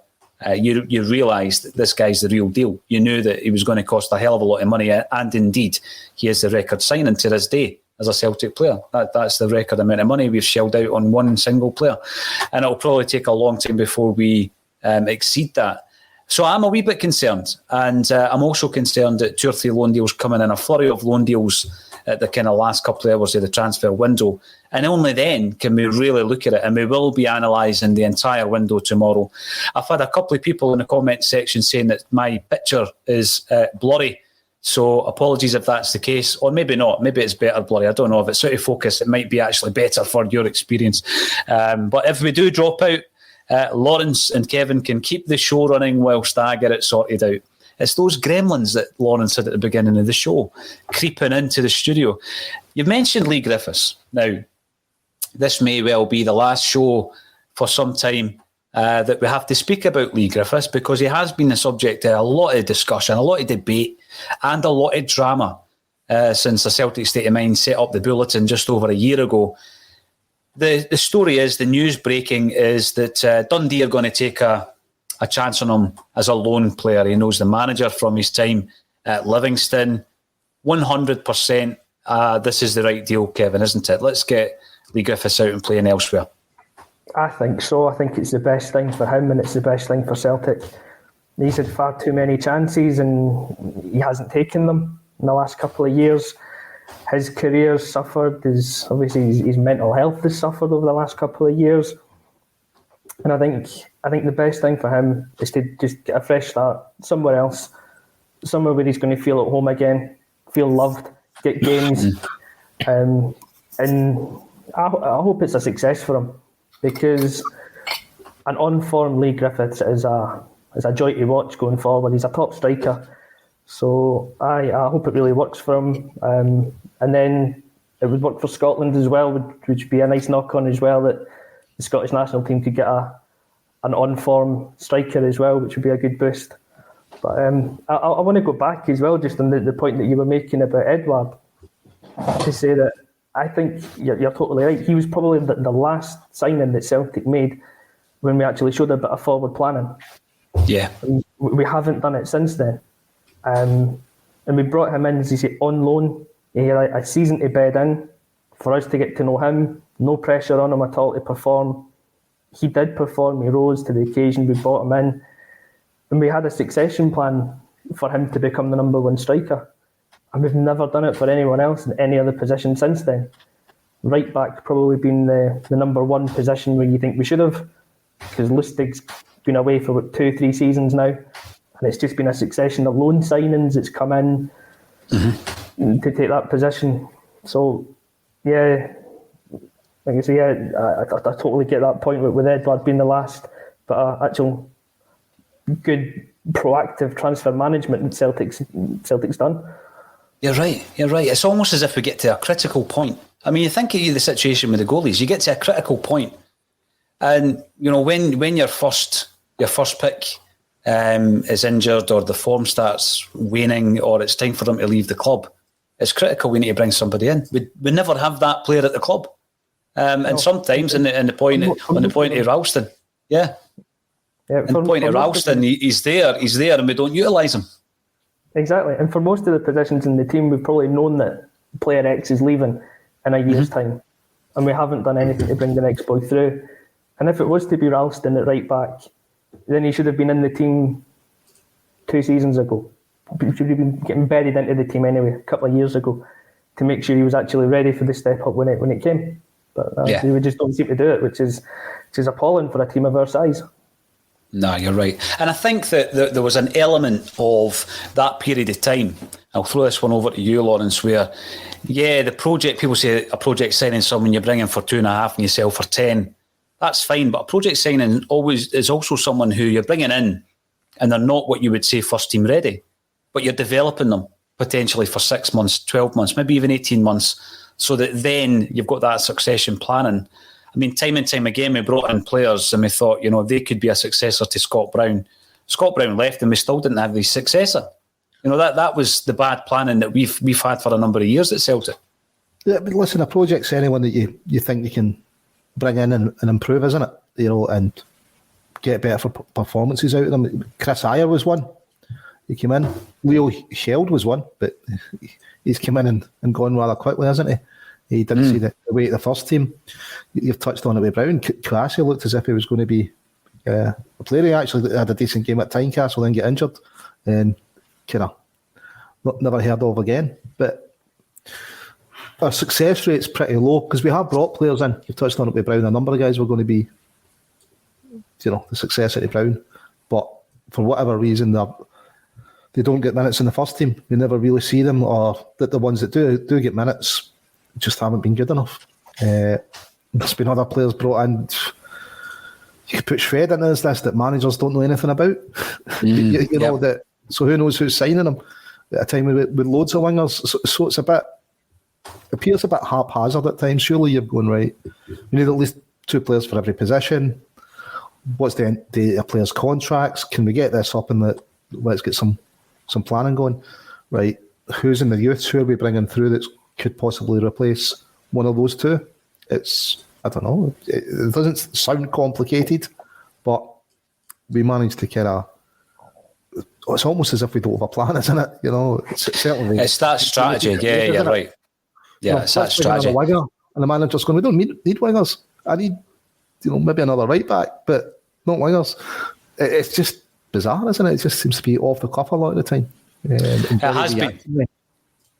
Speaker 1: you realised that this guy's the real deal. You knew that he was going to cost a hell of a lot of money, and indeed, he is the record signing to this day as a Celtic player. That's the record amount of money we've shelled out on one single player. And it'll probably take a long time before we exceed that. So I'm a wee bit concerned. And I'm also concerned that 2 or 3 loan deals coming in, a flurry of loan deals at the kind of last couple of hours of the transfer window. And only then can we really look at it. And we will be analysing the entire window tomorrow. I've had a couple of people in the comment section saying that my picture is blurry. So apologies if that's the case, or maybe not. Maybe it's better blurry. I don't know. If it's out of focus, it might be actually better for your experience. But if we do drop out, Lawrence and Kevin can keep the show running whilst I get it sorted out. It's those gremlins that Lawrence said at the beginning of the show, creeping into the studio. You've mentioned Lee Griffiths. Now, this may well be the last show for some time that we have to speak about Lee Griffiths, because he has been the subject of a lot of discussion, a lot of debate, and a lot of drama since the Celtic State of Mind set up the Bulletin just over a year ago. The story is, the news breaking is that Dundee are going to take a chance on him as a loan player. He knows the manager from his time at Livingston. 100%, this is the right deal, Kevin, isn't it? Let's get Lee Griffiths out and playing elsewhere.
Speaker 2: I think so. I think it's the best thing for him, and it's the best thing for Celtic. He's had far too many chances and he hasn't taken them in the last couple of years. His career's suffered. His mental health has suffered over the last couple of years. And I think the best thing for him is to just get a fresh start somewhere else, somewhere where he's going to feel at home again, feel loved, get games. And I hope it's a success for him, because an on-form Lee Griffiths is a joy to watch going forward. He's a top striker. So I hope it really works for him. And then it would work for Scotland as well, which would be a nice knock-on as well, that the Scottish national team could get an on-form striker as well, which would be a good boost. But I want to go back as well, just on the point that you were making about Edouard, to say that I think you're totally right. He was probably the last signing that Celtic made when we actually showed a bit of forward planning.
Speaker 1: Yeah.
Speaker 2: We haven't done it since then. And we brought him in, as you say, on loan. He had a season to bed in for us to get to know him. No pressure on him at all to perform. He did perform. He rose to the occasion. We brought him in. And we had a succession plan for him to become the number one striker. And we've never done it for anyone else in any other position since then. right back probably been the number one position where you think we should have, because Lustig's been away for about 2-3 seasons now, and it's just been a succession of loan signings that's come in to take that position. So, yeah, like I say, I totally get that point with Edouard being the last, but actual good proactive transfer management that Celtic's done.
Speaker 1: You're right. It's almost as if we get to a critical point. I mean, you think of the situation with the goalies, you get to a critical point, and when your first pick is injured, or the form starts waning, or it's time for them to leave the club, it's critical. We need to bring somebody in. We never have that player at the club, and sometimes on the point of Ralston, he's there, and we don't utilise him.
Speaker 2: Exactly, and for most of the positions in the team, we've probably known that player X is leaving in a year's time, and we haven't done anything to bring the next boy through. And if it was to be Ralston at right back, then he should have been in the team 2 seasons ago. He should have been getting buried into the team anyway, a couple of years ago, to make sure he was actually ready for the step up when it came. But we just don't seem to do it, which is appalling for a team of our size.
Speaker 1: No, you're right. And I think that there was an element of that period of time. I'll throw this one over to you, Lawrence, where, the project, people say a project signing someone you bring in for 2.5 and you sell for 10. That's fine, but a project signing always is also someone who you're bringing in and they're not what you would say first team ready, but you're developing them potentially for 6 months, 12 months, maybe even 18 months, so that then you've got that succession planning. I mean, time and time again, we brought in players and we thought, they could be a successor to Scott Brown. Scott Brown left and we still didn't have his successor. That was the bad planning that we've had for a number of years at Celtic.
Speaker 3: Yeah, but listen, a project's anyone that you think you can bring in and improve, isn't it? And get better performances out of them. Chris Ayer was one. He came in. Leo Sheld was one, but he's come in and gone rather quickly, hasn't he? He didn't see the way at the first team. You've touched on it with Brown. Classy looked as if he was going to be a player. He actually had a decent game at Tynecastle, then get injured, and never heard of again. But our success rate's pretty low because we have brought players in. You've touched on it with Brown. A number of guys were going to be, the successor to Brown, but for whatever reason, they don't get minutes in the first team. We never really see them, or that the ones that do get minutes just haven't been good enough. There's been other players brought in. You could put Shred in this list that managers don't know anything about. You know that. So who knows who's signing them at a time with loads of wingers. So it's appears a bit haphazard at times. Surely you're going, right, we need at least 2 players for every position. What's the players' contracts? Can we get this up and let's get some planning going? Right, who's in the youth? Who are we bringing through that could possibly replace one of those 2? I don't know. It doesn't sound complicated, but we managed to it's almost as if we don't have a plan, isn't it? It's
Speaker 1: that strategy. Yeah, you're right. Yeah, it's that strategy.
Speaker 3: Winger, and the manager's going, we don't need wingers. I need, maybe another right back, but not wingers. It's just bizarre, isn't it? It just seems to be off the cuff a lot of the time.
Speaker 1: It has been.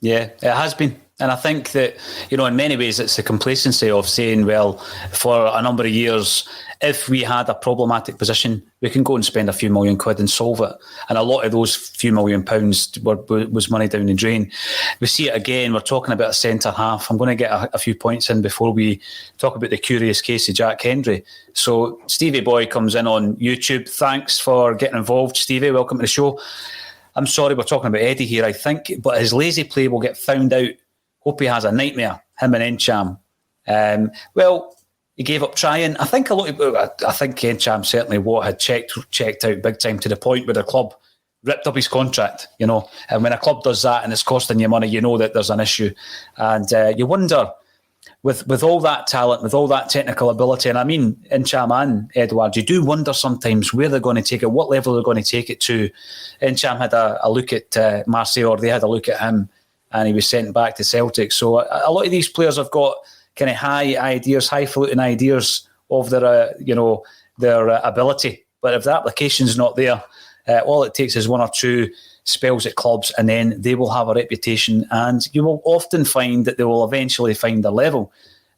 Speaker 1: Yeah, it has been. And I think that, in many ways, it's the complacency of saying, well, for a number of years, if we had a problematic position, we can go and spend a few £1 million and solve it. And a lot of those few £1 million was money down the drain. We see it again. We're talking about a centre half. I'm going to get a few points in before we talk about the curious case of Jack Hendry. So Stevie Boy comes in on YouTube. Thanks for getting involved, Stevie. Welcome to the show. I'm sorry, we're talking about Eddie here, I think, but his lazy play will get found out. Hope he has a nightmare, him and Encham. Well, he gave up trying. I think Encham certainly had checked out big time, to the point where the club ripped up his contract, And when a club does that and it's costing you money, you know that there's an issue. And you wonder, with all that talent, with all that technical ability, and I mean Encham and Edouard, you do wonder sometimes where they're going to take it, what level they're going to take it to. Encham had a look at Marseille, or they had a look at him, and he was sent back to Celtic. So a lot of these players have got kind of highfalutin ideas of their ability. But if the application's not there, all it takes is 1 or 2 spells at clubs, and then they will have a reputation, and you will often find that they will eventually find their level.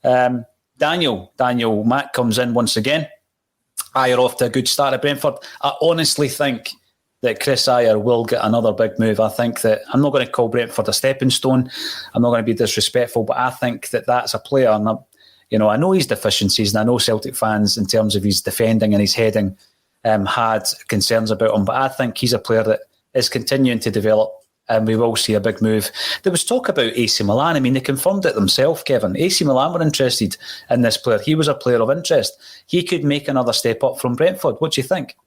Speaker 1: Daniel Mack comes in once again. Ayer off to a good start at Brentford. I honestly think that Chris Ayer will get another big move. I think that, I'm not going to call Brentford a stepping stone. I'm not going to be disrespectful, but I think that that's a player. And I know his deficiencies, and I know Celtic fans, in terms of his defending and his heading, had concerns about him. But I think he's a player that is continuing to develop, and we will see a big move. There was talk about AC Milan. I mean, they confirmed it themselves, Kevin. AC Milan were interested in this player. He was a player of interest. He could make another step up from Brentford. What do you think?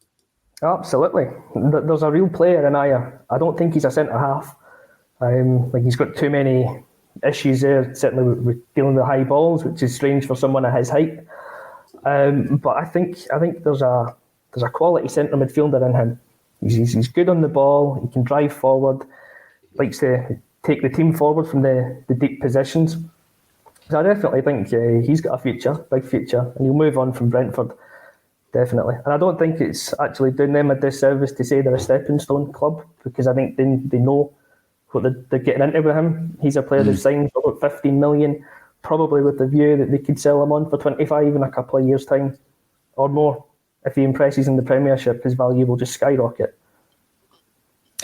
Speaker 2: Absolutely. There's a real player in Ayer. I don't think he's a centre-half. He's got too many issues there, certainly with dealing with high balls, which is strange for someone at his height. But I think there's a quality centre midfielder in him. He's good on the ball. He can drive forward. Likes to take the team forward from the deep positions. So I definitely think he's got a future, big future, and he'll move on from Brentford, definitely. And I don't think it's actually doing them a disservice to say they're a stepping stone club, because I think they know what they're getting into with him. He's a player they've signed for about 15 million, probably with the view that they could sell him on for 25 in a couple of years' time or more. If he impresses in the Premiership, his value will just skyrocket.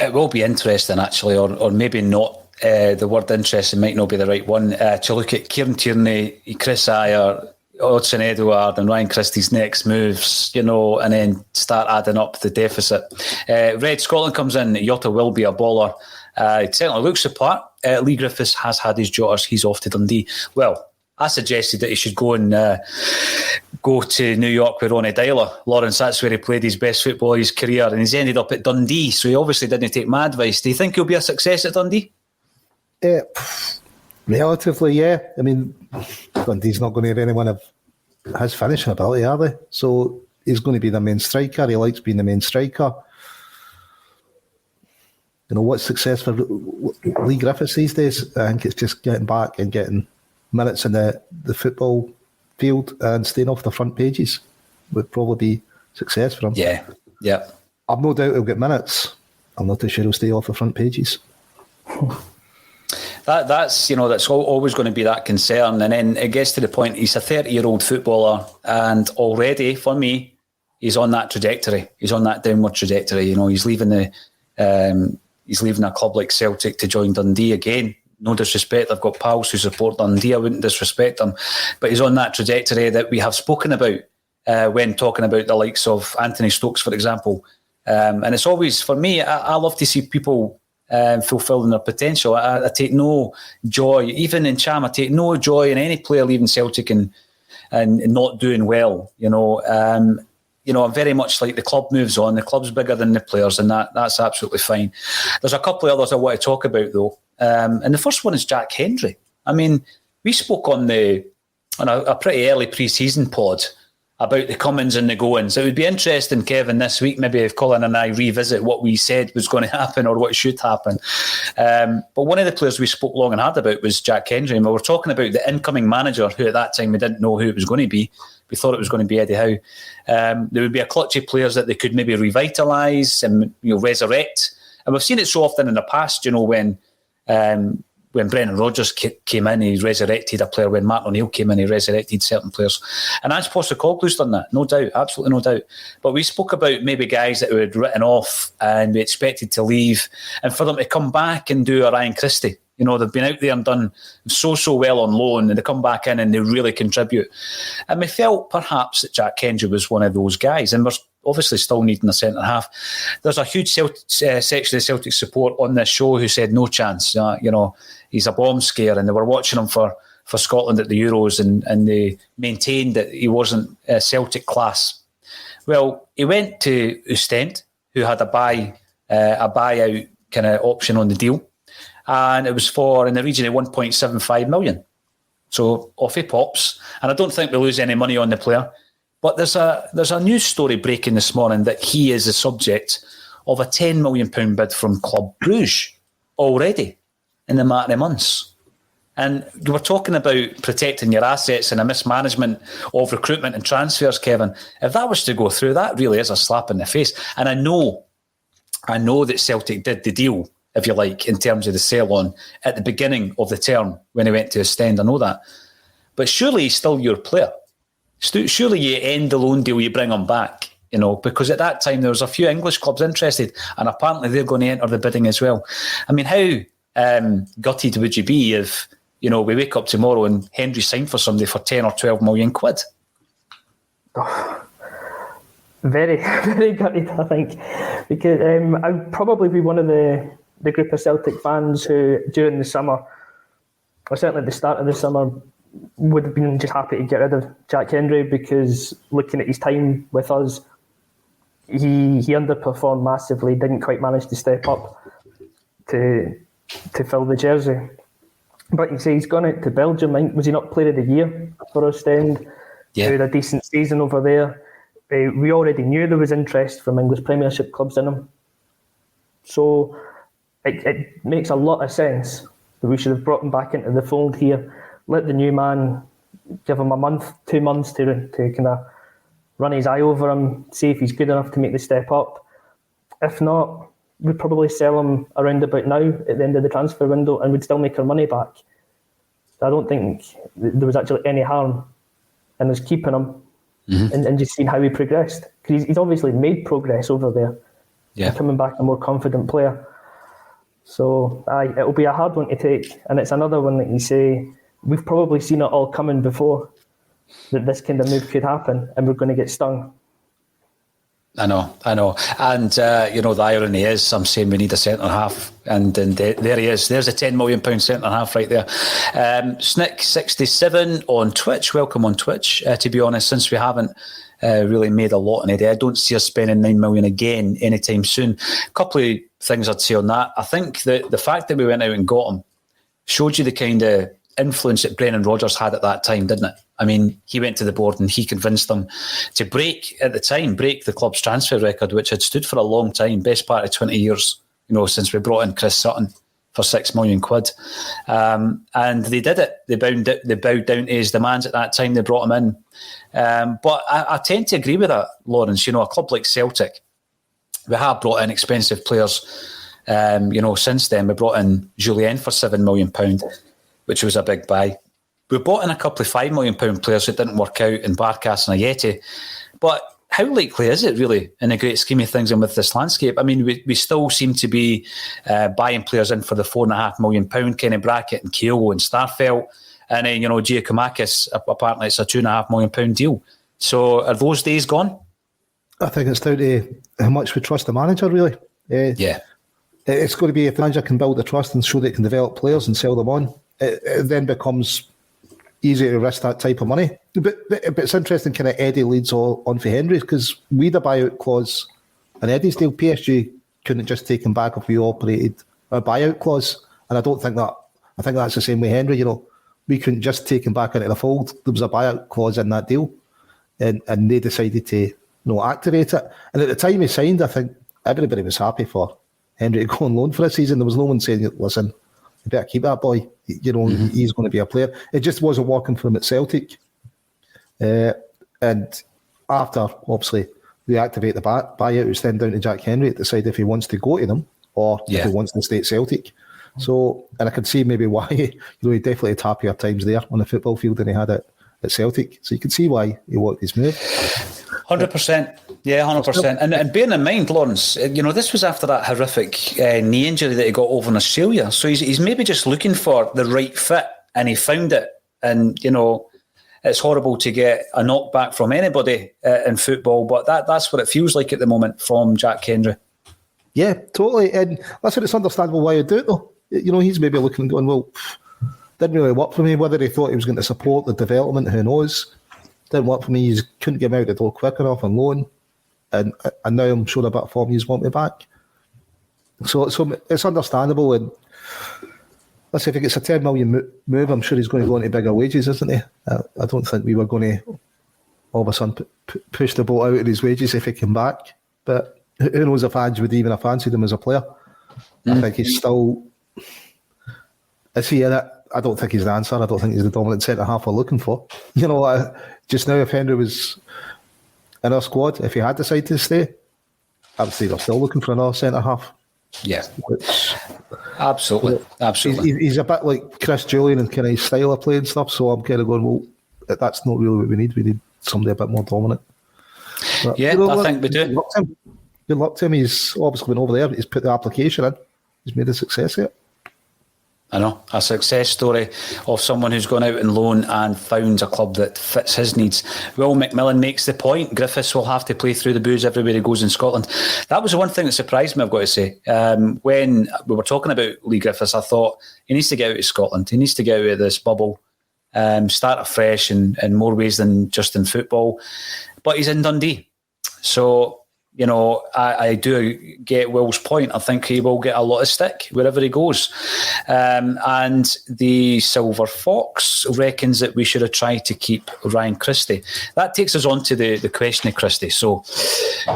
Speaker 1: It will be interesting, actually, or maybe not. The word interesting might not be the right one. To look at Kieran Tierney, Chris Ayer, Odsonne Edouard and Ryan Christie's next moves, and then start adding up the deficit. Red Scotland comes in. Jota will be a baller. It certainly looks the part. Lee Griffiths has had his jotters. He's off to Dundee. Well, I suggested that he should go and go to New York with Ronnie Dyler. Lawrence, that's where he played his best football of his career, and he's ended up at Dundee, so he obviously didn't take my advice. Do you think he'll be a success at Dundee?
Speaker 3: Relatively, yeah. I mean, Dundee's not going to have anyone of his finishing ability, are they? So he's going to be the main striker. He likes being the main striker. What's success for Lee Griffiths these days? I think it's just getting back and getting minutes in the football field and staying off the front pages would probably be success for him.
Speaker 1: Yeah.
Speaker 3: I've no doubt he'll get minutes. I'm not too sure he'll stay off the front pages.
Speaker 1: That's always going to be that concern. And then it gets to the point, he's a 30-year-old footballer, and already, for me, he's on that trajectory. He's on that downward trajectory. He's leaving a club like Celtic to join Dundee again. No disrespect, I've got pals who support Dundee, I wouldn't disrespect them, but he's on that trajectory that we have spoken about when talking about the likes of Anthony Stokes, for example. And it's always, for me, I love to see people fulfilling their potential. I take no joy, even in Cham, I take no joy in any player leaving Celtic and not doing well. I'm very much like the club moves on. The club's bigger than the players, and that's absolutely fine. There's a couple of others I want to talk about, though. And the first one is Jack Hendry. I mean, we spoke on a pretty early pre-season pod about the comings and the goings. It would be interesting, Kevin, this week, maybe if Colin and I revisit what we said was going to happen or what should happen. But one of the players we spoke long and hard about was Jack Hendry. And we were talking about the incoming manager, who at that time we didn't know who it was going to be. We thought it was going to be Eddie Howe. There would be a clutch of players that they could maybe revitalise and resurrect. And we've seen it so often in the past, when Brendan Rodgers came in, he resurrected a player. When Martin O'Neill came in, he resurrected certain players. And Ange Postecoglou's done that, no doubt, absolutely no doubt. But we spoke about maybe guys that we had written off and we expected to leave, and for them to come back and do a Ryan Christie. They've been out there and done so well on loan, and they come back in and they really contribute. And we felt perhaps that Jack Hendry was one of those guys, and we're obviously still needing a centre-half. There's a huge section of Celtic support on this show who said no chance. He's a bomb scare, and they were watching him for Scotland at the Euros, and they maintained that he wasn't Celtic class. Well, he went to Ostend, who had a buyout kind of option on the deal, and it was for in the region of 1.75 million. So off he pops, and I don't think we lose any money on the player. But there's a news story breaking this morning that he is the subject of a £10 million bid from Club Brugge already in the matter of months. And we're talking about protecting your assets and a mismanagement of recruitment and transfers, Kevin. If that was to go through, that really is a slap in the face. And I know that Celtic did the deal, if you like, in terms of the sell-on at the beginning of the term when he went to Ostend. I know that. but surely he's still your player. Surely you end the loan deal, you bring him back, because at that time there was a few English clubs interested, and apparently they're going to enter the bidding as well. I mean, how gutted would you be if, we wake up tomorrow and Henry signed for somebody for 10 or 12 million quid?
Speaker 2: Oh, very, very gutted, I think, because I'd probably be one of the group of Celtic fans who, during the summer, or certainly at the start of the summer, would have been just happy to get rid of Jack Hendry, because looking at his time with us, he underperformed massively, didn't quite manage to step up to fill the jersey. But you say he's gone out to Belgium. Was he not Player of the Year for Ostend?
Speaker 1: Yeah.
Speaker 2: He had a decent season over there. We already knew there was interest from English Premiership clubs in him. So it makes a lot of sense that we should have brought him back into the fold here. Let the new man, give him a month, 2 months to kind of run his eye over him, see if he's good enough to make the step up. If not, we'd probably sell him around about now at the end of the transfer window, and we'd still make our money back. I don't think there was actually any harm in us keeping him and just seeing how he progressed. Because he's obviously made progress over there.
Speaker 1: Yeah.
Speaker 2: Coming back a more confident player. So it'll be a hard one to take. And it's another one that you say, we've probably seen it all coming before, that this kind of move could happen and we're going to get stung.
Speaker 1: I know. And, the irony is, I'm saying we need a centre-half, and there he is. There's a £10 million centre-half right there. Snick67 on Twitch. Welcome on Twitch. To be honest, since we haven't really made a lot in it, I don't see us spending £9 million again anytime soon. A couple of things I'd say on that. I think that the fact that we went out and got him showed you the kind of influence that Brendan Rodgers had at that time, didn't it? I mean, he went to the board and he convinced them to break the club's transfer record, which had stood for a long time, best part of 20 years, since we brought in Chris Sutton for £6 million. And they did it. They bowed down to his demands at that time. They brought him in. But I tend to agree with that, Lawrence. A club like Celtic, we have brought in expensive players. Since then, we brought in Julien for £7 million, which was a big buy. We bought in a couple of £5 million players that didn't work out in Barkas and Ayeti. But how likely is it really in the great scheme of things and with this landscape? I mean, we still seem to be buying players in for the £4.5 million, Kenny Brackett and Keogh and Starfelt. And then, Giacomakis, apparently it's a £2.5 million deal. So are those days gone?
Speaker 3: I think it's down to how much we trust the manager, really.
Speaker 1: Yeah.
Speaker 3: It's going to be, if the manager can build the trust and show that he can develop players and sell them on, it then becomes easy to risk that type of money. But it's interesting, kind of Eddie leads on for Henry, because we had a buyout clause in Eddie's deal. PSG couldn't just take him back if we operated a buyout clause. And I think that's the same with Henry. We couldn't just take him back into the fold. There was a buyout clause in that deal, and they decided to activate it. And at the time he signed, I think everybody was happy for Henry to go on loan for a season. There was no one saying, listen, you better keep that boy. He's going to be a player. It just wasn't working for him at Celtic. And after, obviously, we activate the buyout, it's then down to Jack Henry to decide if he wants to go to them or if he wants to stay at Celtic. So, and I could see maybe why, he definitely had happier times there on the football field than he had at Celtic. So you can see why he wanted his move.
Speaker 1: 100%. Yeah, 100%. And bearing in mind, Lawrence, this was after that horrific knee injury that he got over in Australia. So he's maybe just looking for the right fit, and he found it. And, it's horrible to get a knockback from anybody in football, but that's what it feels like at the moment from Jack Hendry.
Speaker 3: Yeah, totally. And listen, it's understandable why he'd do it, though. He's maybe looking and going, well, didn't really work for me. Whether he thought he was going to support the development, who knows? Didn't work for me. He couldn't get me out the door quick enough on loan. And now I'm showing a bit of form. You want me back. So it's understandable. And listen, if he gets a 10 million move, I'm sure he's going to go into bigger wages, isn't he? I don't think we were going to all of a sudden push the boat out of his wages if he came back. But who knows if Ange would even have fancied him as a player. I think he's still... Is he in it? I don't think he's the answer. I don't think he's the dominant centre-half we're looking for. Just now, if Henry was in our squad, if he had decided to stay, I would say they're still looking for another centre-half.
Speaker 1: Yeah.
Speaker 3: Which
Speaker 1: Absolutely.
Speaker 3: He's a bit like Chris Julian and kind of his style of play and stuff. So I'm kind of going, well, that's not really what we need. We need somebody a bit more dominant. But,
Speaker 1: yeah, I think we do.
Speaker 3: Good luck to him. He's obviously been over there. He's put the application in. He's made a success of it.
Speaker 1: I know, a success story of someone who's gone out on loan and found a club that fits his needs. Will McMillan makes the point. Griffiths will have to play through the booze everywhere he goes in Scotland. That was the one thing that surprised me, I've got to say. When we were talking about Lee Griffiths, I thought he needs to get out of Scotland. He needs to get out of this bubble, start afresh in more ways than just in football. But he's in Dundee. So, you know, I do get Will's point. I think he will get a lot of stick wherever he goes. And the Silver Fox reckons that we should have tried to keep Ryan Christie. That takes us on to the question of Christie. So,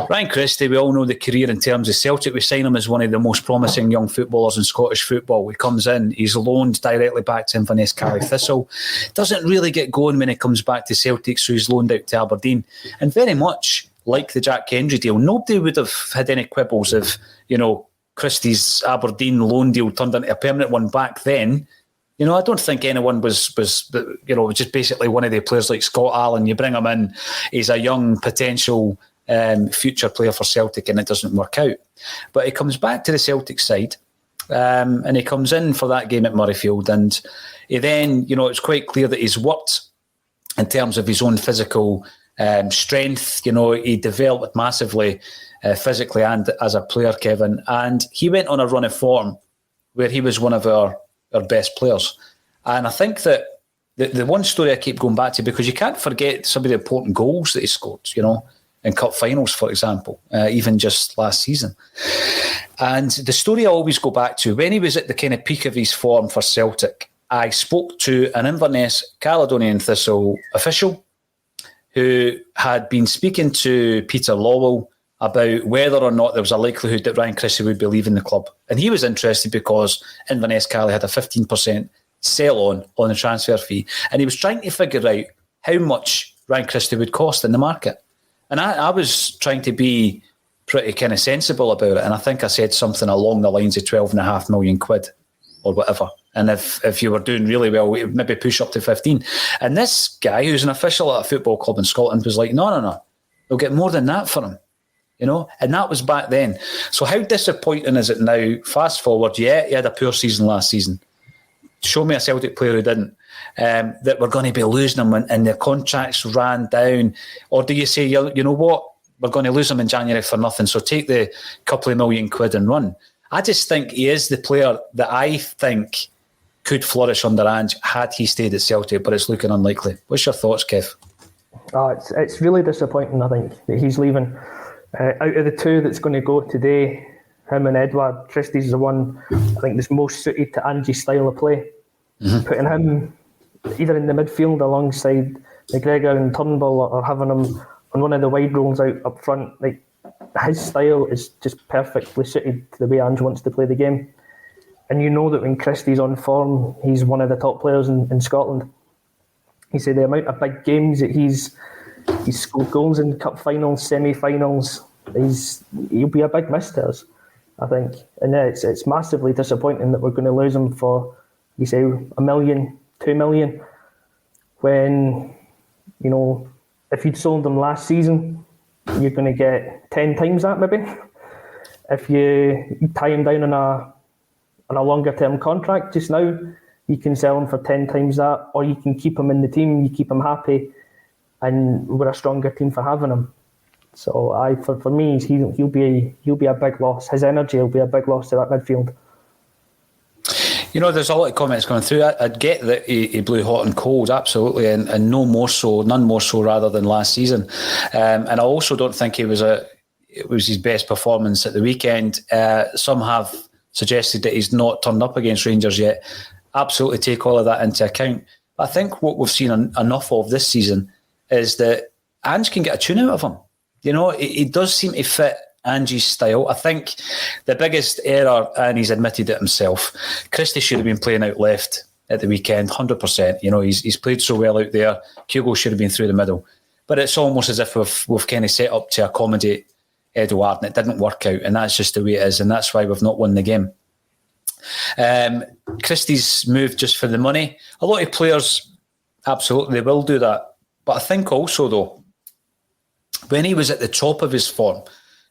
Speaker 1: Ryan Christie, we all know the career in terms of Celtic. We sign him as one of the most promising young footballers in Scottish football. He comes in, he's loaned directly back to Inverness Cali Thistle. Doesn't really get going when he comes back to Celtic, so he's loaned out to Aberdeen. And very much like the Jack Hendry deal, nobody would have had any quibbles if, you know, Christie's Aberdeen loan deal turned into a permanent one back then. You know, I don't think anyone was you know, just basically one of the players like Scott Allen. You bring him in, he's a young potential future player for Celtic, and it doesn't work out. But he comes back to the Celtic side, and he comes in for that game at Murrayfield, and he then, you know, it's quite clear that he's worked in terms of his own physical strength. You know, he developed massively physically and as a player, Kevin, and he went on a run of form where he was one of our best players. And I think that the one story I keep going back to, because you can't forget some of the important goals that he scored, you know, in cup finals, for example, even just last season. And the story I always go back to, when he was at the kind of peak of his form for Celtic, I spoke to an Inverness Caledonian Thistle official who had been speaking to Peter Lawwell about whether or not there was a likelihood that Ryan Christie would be leaving the club. And he was interested because Inverness Cali had a 15% sell-on the transfer fee. And he was trying to figure out how much Ryan Christie would cost in the market. And I was trying to be pretty kind of sensible about it. And I think I said something along the lines of 12.5 million quid or whatever. And if you were doing really well, it would maybe push up to 15. And this guy, who's an official at a football club in Scotland, was like, no. They'll get more than that for him. You know? And that was back then. So how disappointing is it now? Fast forward, yeah, he had a poor season last season. Show me a Celtic player who didn't. That we're going to be losing him and the contracts ran down. Or do you say, you know what? We're going to lose him in January for nothing. So take the couple of million quid and run. I just think he is the player that I think could flourish under Ange had he stayed at Celtic, but it's looking unlikely. What's your thoughts, Kev?
Speaker 2: It's really disappointing, I think, that he's leaving. Out of the two that's going to go today, him and Edward, Christie's the one I think that's most suited to Ange's style of play. Mm-hmm. Putting him either in the midfield alongside McGregor and Turnbull, or having him on one of the wide rolls out up front, like, his style is just perfectly suited to the way Ange wants to play the game. And you know that when Christie's on form, he's one of the top players in Scotland. You say the amount of big games that he's scored goals in cup finals, semi-finals, he'll be a big miss to us, I think. And it's massively disappointing that we're going to lose him for, you say, 1 million, 2 million, when, you know, if you'd sold him last season, you're going to get 10 times that maybe. If you tie him down on a longer term contract just now, you can sell him for 10 times that, or you can keep him in the team, you keep him happy, and we're a stronger team for having him. So for me, he'll be a big loss. His energy will be a big loss to that midfield.
Speaker 1: You know, there's a lot of comments going through. I'd get that he blew hot and cold, absolutely, and none more so rather than last season. And I also don't think it was his best performance at the weekend. Some have suggested that he's not turned up against Rangers yet. Absolutely take all of that into account. But I think what we've seen enough of this season is that Ange can get a tune out of him. You know, he does seem to fit Ange's style. I think the biggest error, and he's admitted it himself, Christie should have been playing out left at the weekend, 100%. You know, he's played so well out there. Hugo should have been through the middle. But it's almost as if we've kind of set up to accommodate Edouard, and it didn't work out, and that's just the way it is, and that's why we've not won the game. Christie's moved just for the money. A lot of players, absolutely, they will do that. But I think also, though, when he was at the top of his form,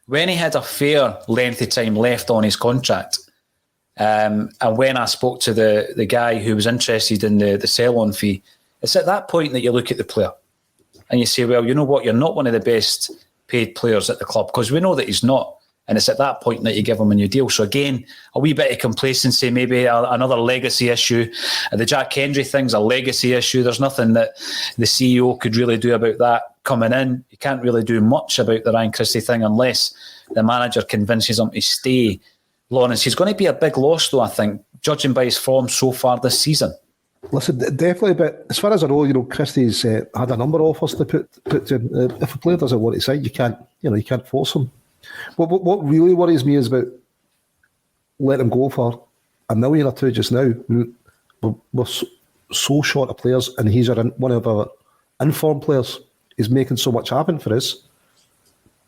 Speaker 1: when he had a fair length of time left on his contract, and when I spoke to the guy who was interested in the sell-on fee, it's at that point that you look at the player and you say, well, you know what, you're not one of the best paid players at the club, because we know that he's not. And it's at that point that you give him a new deal. So again, a wee bit of complacency, maybe another legacy issue. The Jack Hendry thing's a legacy issue. There's nothing that the CEO could really do about that coming in. You can't really do much about the Ryan Christie thing unless the manager convinces him to stay. Lawrence, he's going to be a big loss, though, I think, judging by his form so far this season.
Speaker 3: Listen, definitely, but as far as I know, Christie's had a number of offers to put to him. If a player doesn't want to sign, you can't force him. What really worries me is about letting him go for $1 million or $2 million just now. We're so short of players, and he's one of our informed players. He's making so much happen for us.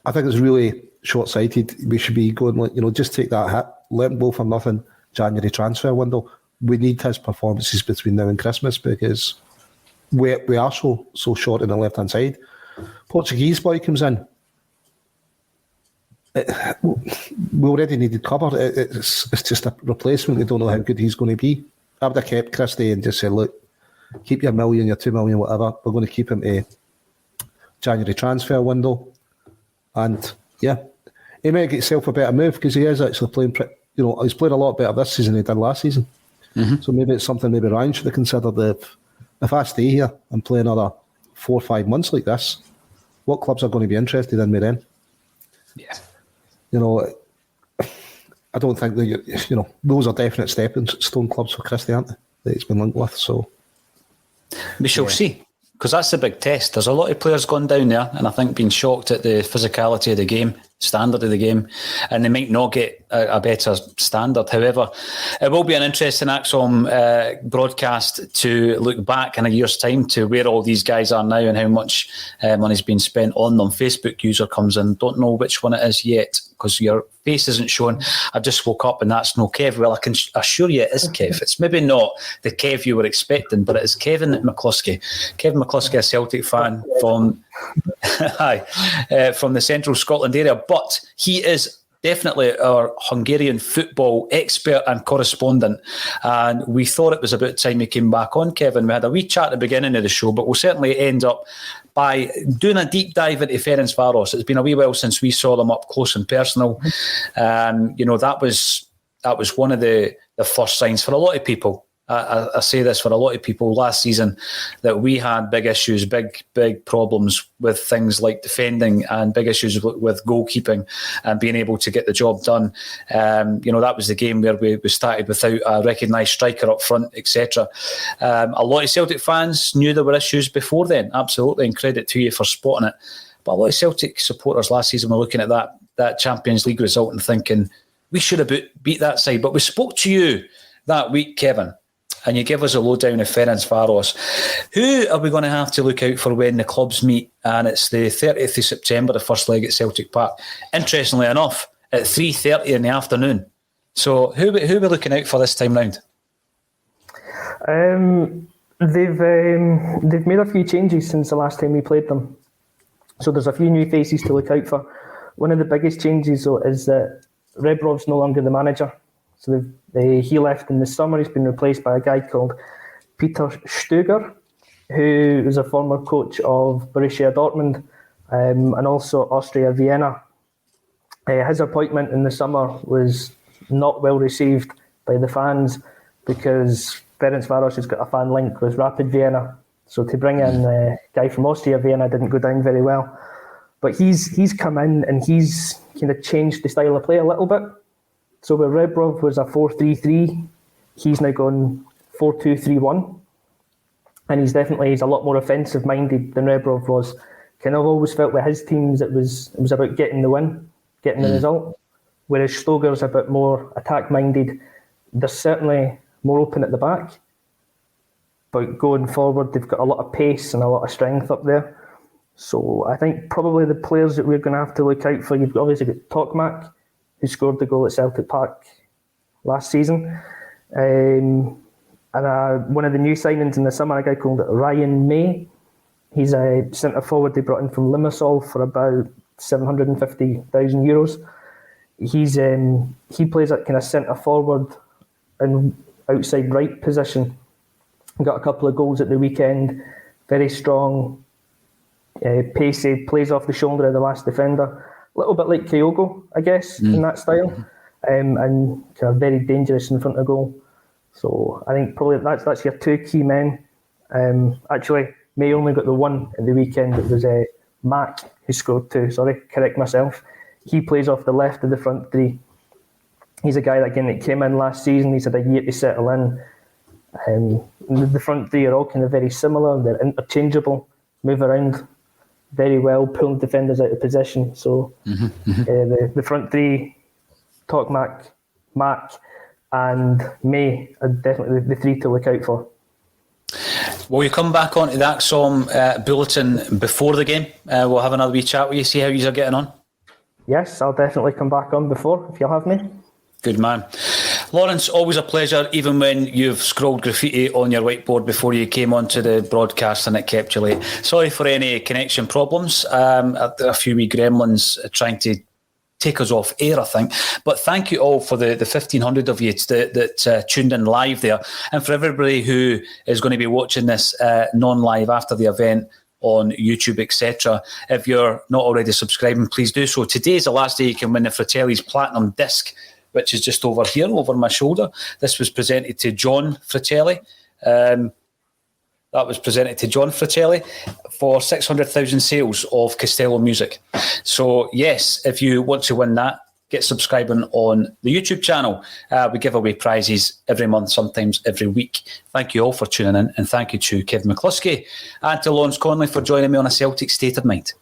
Speaker 3: I think it's really short-sighted. We should be going, just take that hit, let him go for nothing. January transfer window. We need his performances between now and Christmas, because we are so short on the left-hand side. Portuguese boy comes in. We already needed cover. It's just a replacement. We don't know how good he's going to be. I would have kept Christie and just said, look, keep your $1 million, your $2 million, whatever. We're going to keep him to January transfer window. And yeah, he might get himself a better move, because he is actually playing, he's playing a lot better this season than he did last season. Mm-hmm. So maybe it's something maybe Ryan should have considered. If I stay here and play another 4 or 5 months like this, what clubs are going to be interested in me then?
Speaker 1: Yeah.
Speaker 3: I don't think that, those are definite stepping stone clubs for Christie, aren't they? That he's been linked with. So
Speaker 1: we shall see, because that's the big test. There's a lot of players gone down there, and I think being shocked at the physicality of the game, standard of the game, and they might not get a better standard. However, it will be an interesting AXOM broadcast to look back in a year's time to where all these guys are now and how much money's been spent on them. Facebook user comes in, don't know which one it is yet, because your face isn't showing. I just woke up and that's no Kev. Well, I can assure you it is Kev. It's maybe not the Kev you were expecting, but it is Kevin McCluskie. Kevin McCluskie, a Celtic fan from from the central Scotland area, but he is definitely our Hungarian football expert and correspondent, and we thought it was about time he came back on, Kevin. We had a wee chat at the beginning of the show, but we'll certainly end up by doing a deep dive into Ferencváros. It's been a wee while since we saw them up close and personal. That was one of the first signs for a lot of people. I say this for a lot of people last season, that we had big issues, big problems with things like defending, and big issues with goalkeeping and being able to get the job done. That was the game where we started without a recognised striker up front, etc. A lot of Celtic fans knew there were issues before then, absolutely, and credit to you for spotting it. But a lot of Celtic supporters last season were looking at that Champions League result and thinking, we should have beat that side. But we spoke to you that week, Kevin, and you give us a lowdown of Ferencváros. Who are we going to have to look out for when the clubs meet? And it's the 30th of September, the first leg at Celtic Park. Interestingly enough, at 3:30 in the afternoon. So who are we looking out for this time round?
Speaker 2: They've made a few changes since the last time we played them. So there's a few new faces to look out for. One of the biggest changes, though, is that Rebrov's no longer the manager. So he left in the summer. He's been replaced by a guy called Peter Stöger, who is a former coach of Borussia Dortmund and also Austria Vienna. His appointment in the summer was not well received by the fans, because Ferencváros has got a fan link with Rapid Vienna. So to bring in a guy from Austria Vienna didn't go down very well. But he's come in and he's kind of changed the style of play a little bit. So where Rebrov was a 4-3-3, he's now gone 4-2-3-1. And he's a lot more offensive minded than Rebrov was. Kind of always felt with his teams it was about getting the win, getting the result. Whereas Stoger's a bit more attack minded. They're certainly more open at the back. But going forward, they've got a lot of pace and a lot of strength up there. So I think probably the players that we're going to have to look out for, you've obviously got Tokmak, who scored the goal at Celtic Park last season. And one of the new signings in the summer, a guy called Ryan May. He's a centre forward they brought in from Limassol for about €750,000. He plays at kind of centre forward and outside right position. Got a couple of goals at the weekend. Very strong, pacey, plays off the shoulder of the last defender. A little bit like Kyogo, I guess, in that style, and kind of very dangerous in front of goal. So I think probably that's your two key men. Actually, May only got the one at the weekend. It was Mac who scored two. Sorry, correct myself. He plays off the left of the front three. He's a guy that came in last season. He's had a year to settle in. The front three are all kind of very similar. They're interchangeable, move around very well, pulling defenders out of position. So the front three, Mac, and May are definitely the three to look out for.
Speaker 1: Will you come back onto the AXOM Bulletin before the game? We'll have another wee chat with you, see how you are getting on.
Speaker 2: Yes, I'll definitely come back on before, if you'll have me. Good
Speaker 1: man. Lawrence, always a pleasure, even when you've scrolled graffiti on your whiteboard before you came onto the broadcast and it kept you late. Sorry for any connection problems. A few wee gremlins trying to take us off air, I think. But thank you all for the 1,500 of you that tuned in live there. And for everybody who is going to be watching this non-live after the event on YouTube, etc. If you're not already subscribing, please do so. Today's the last day you can win the Fratelli's Platinum Disc, which is just over here, over my shoulder. This was presented to John Fratelli. That was presented to John Fratelli for 600,000 sales of Costello music. So, yes, if you want to win that, get subscribing on the YouTube channel. We give away prizes every month, sometimes every week. Thank you all for tuning in, and thank you to Kevin McCluskie and to Lawrence Connolly for joining me on A Celtic State of Mind.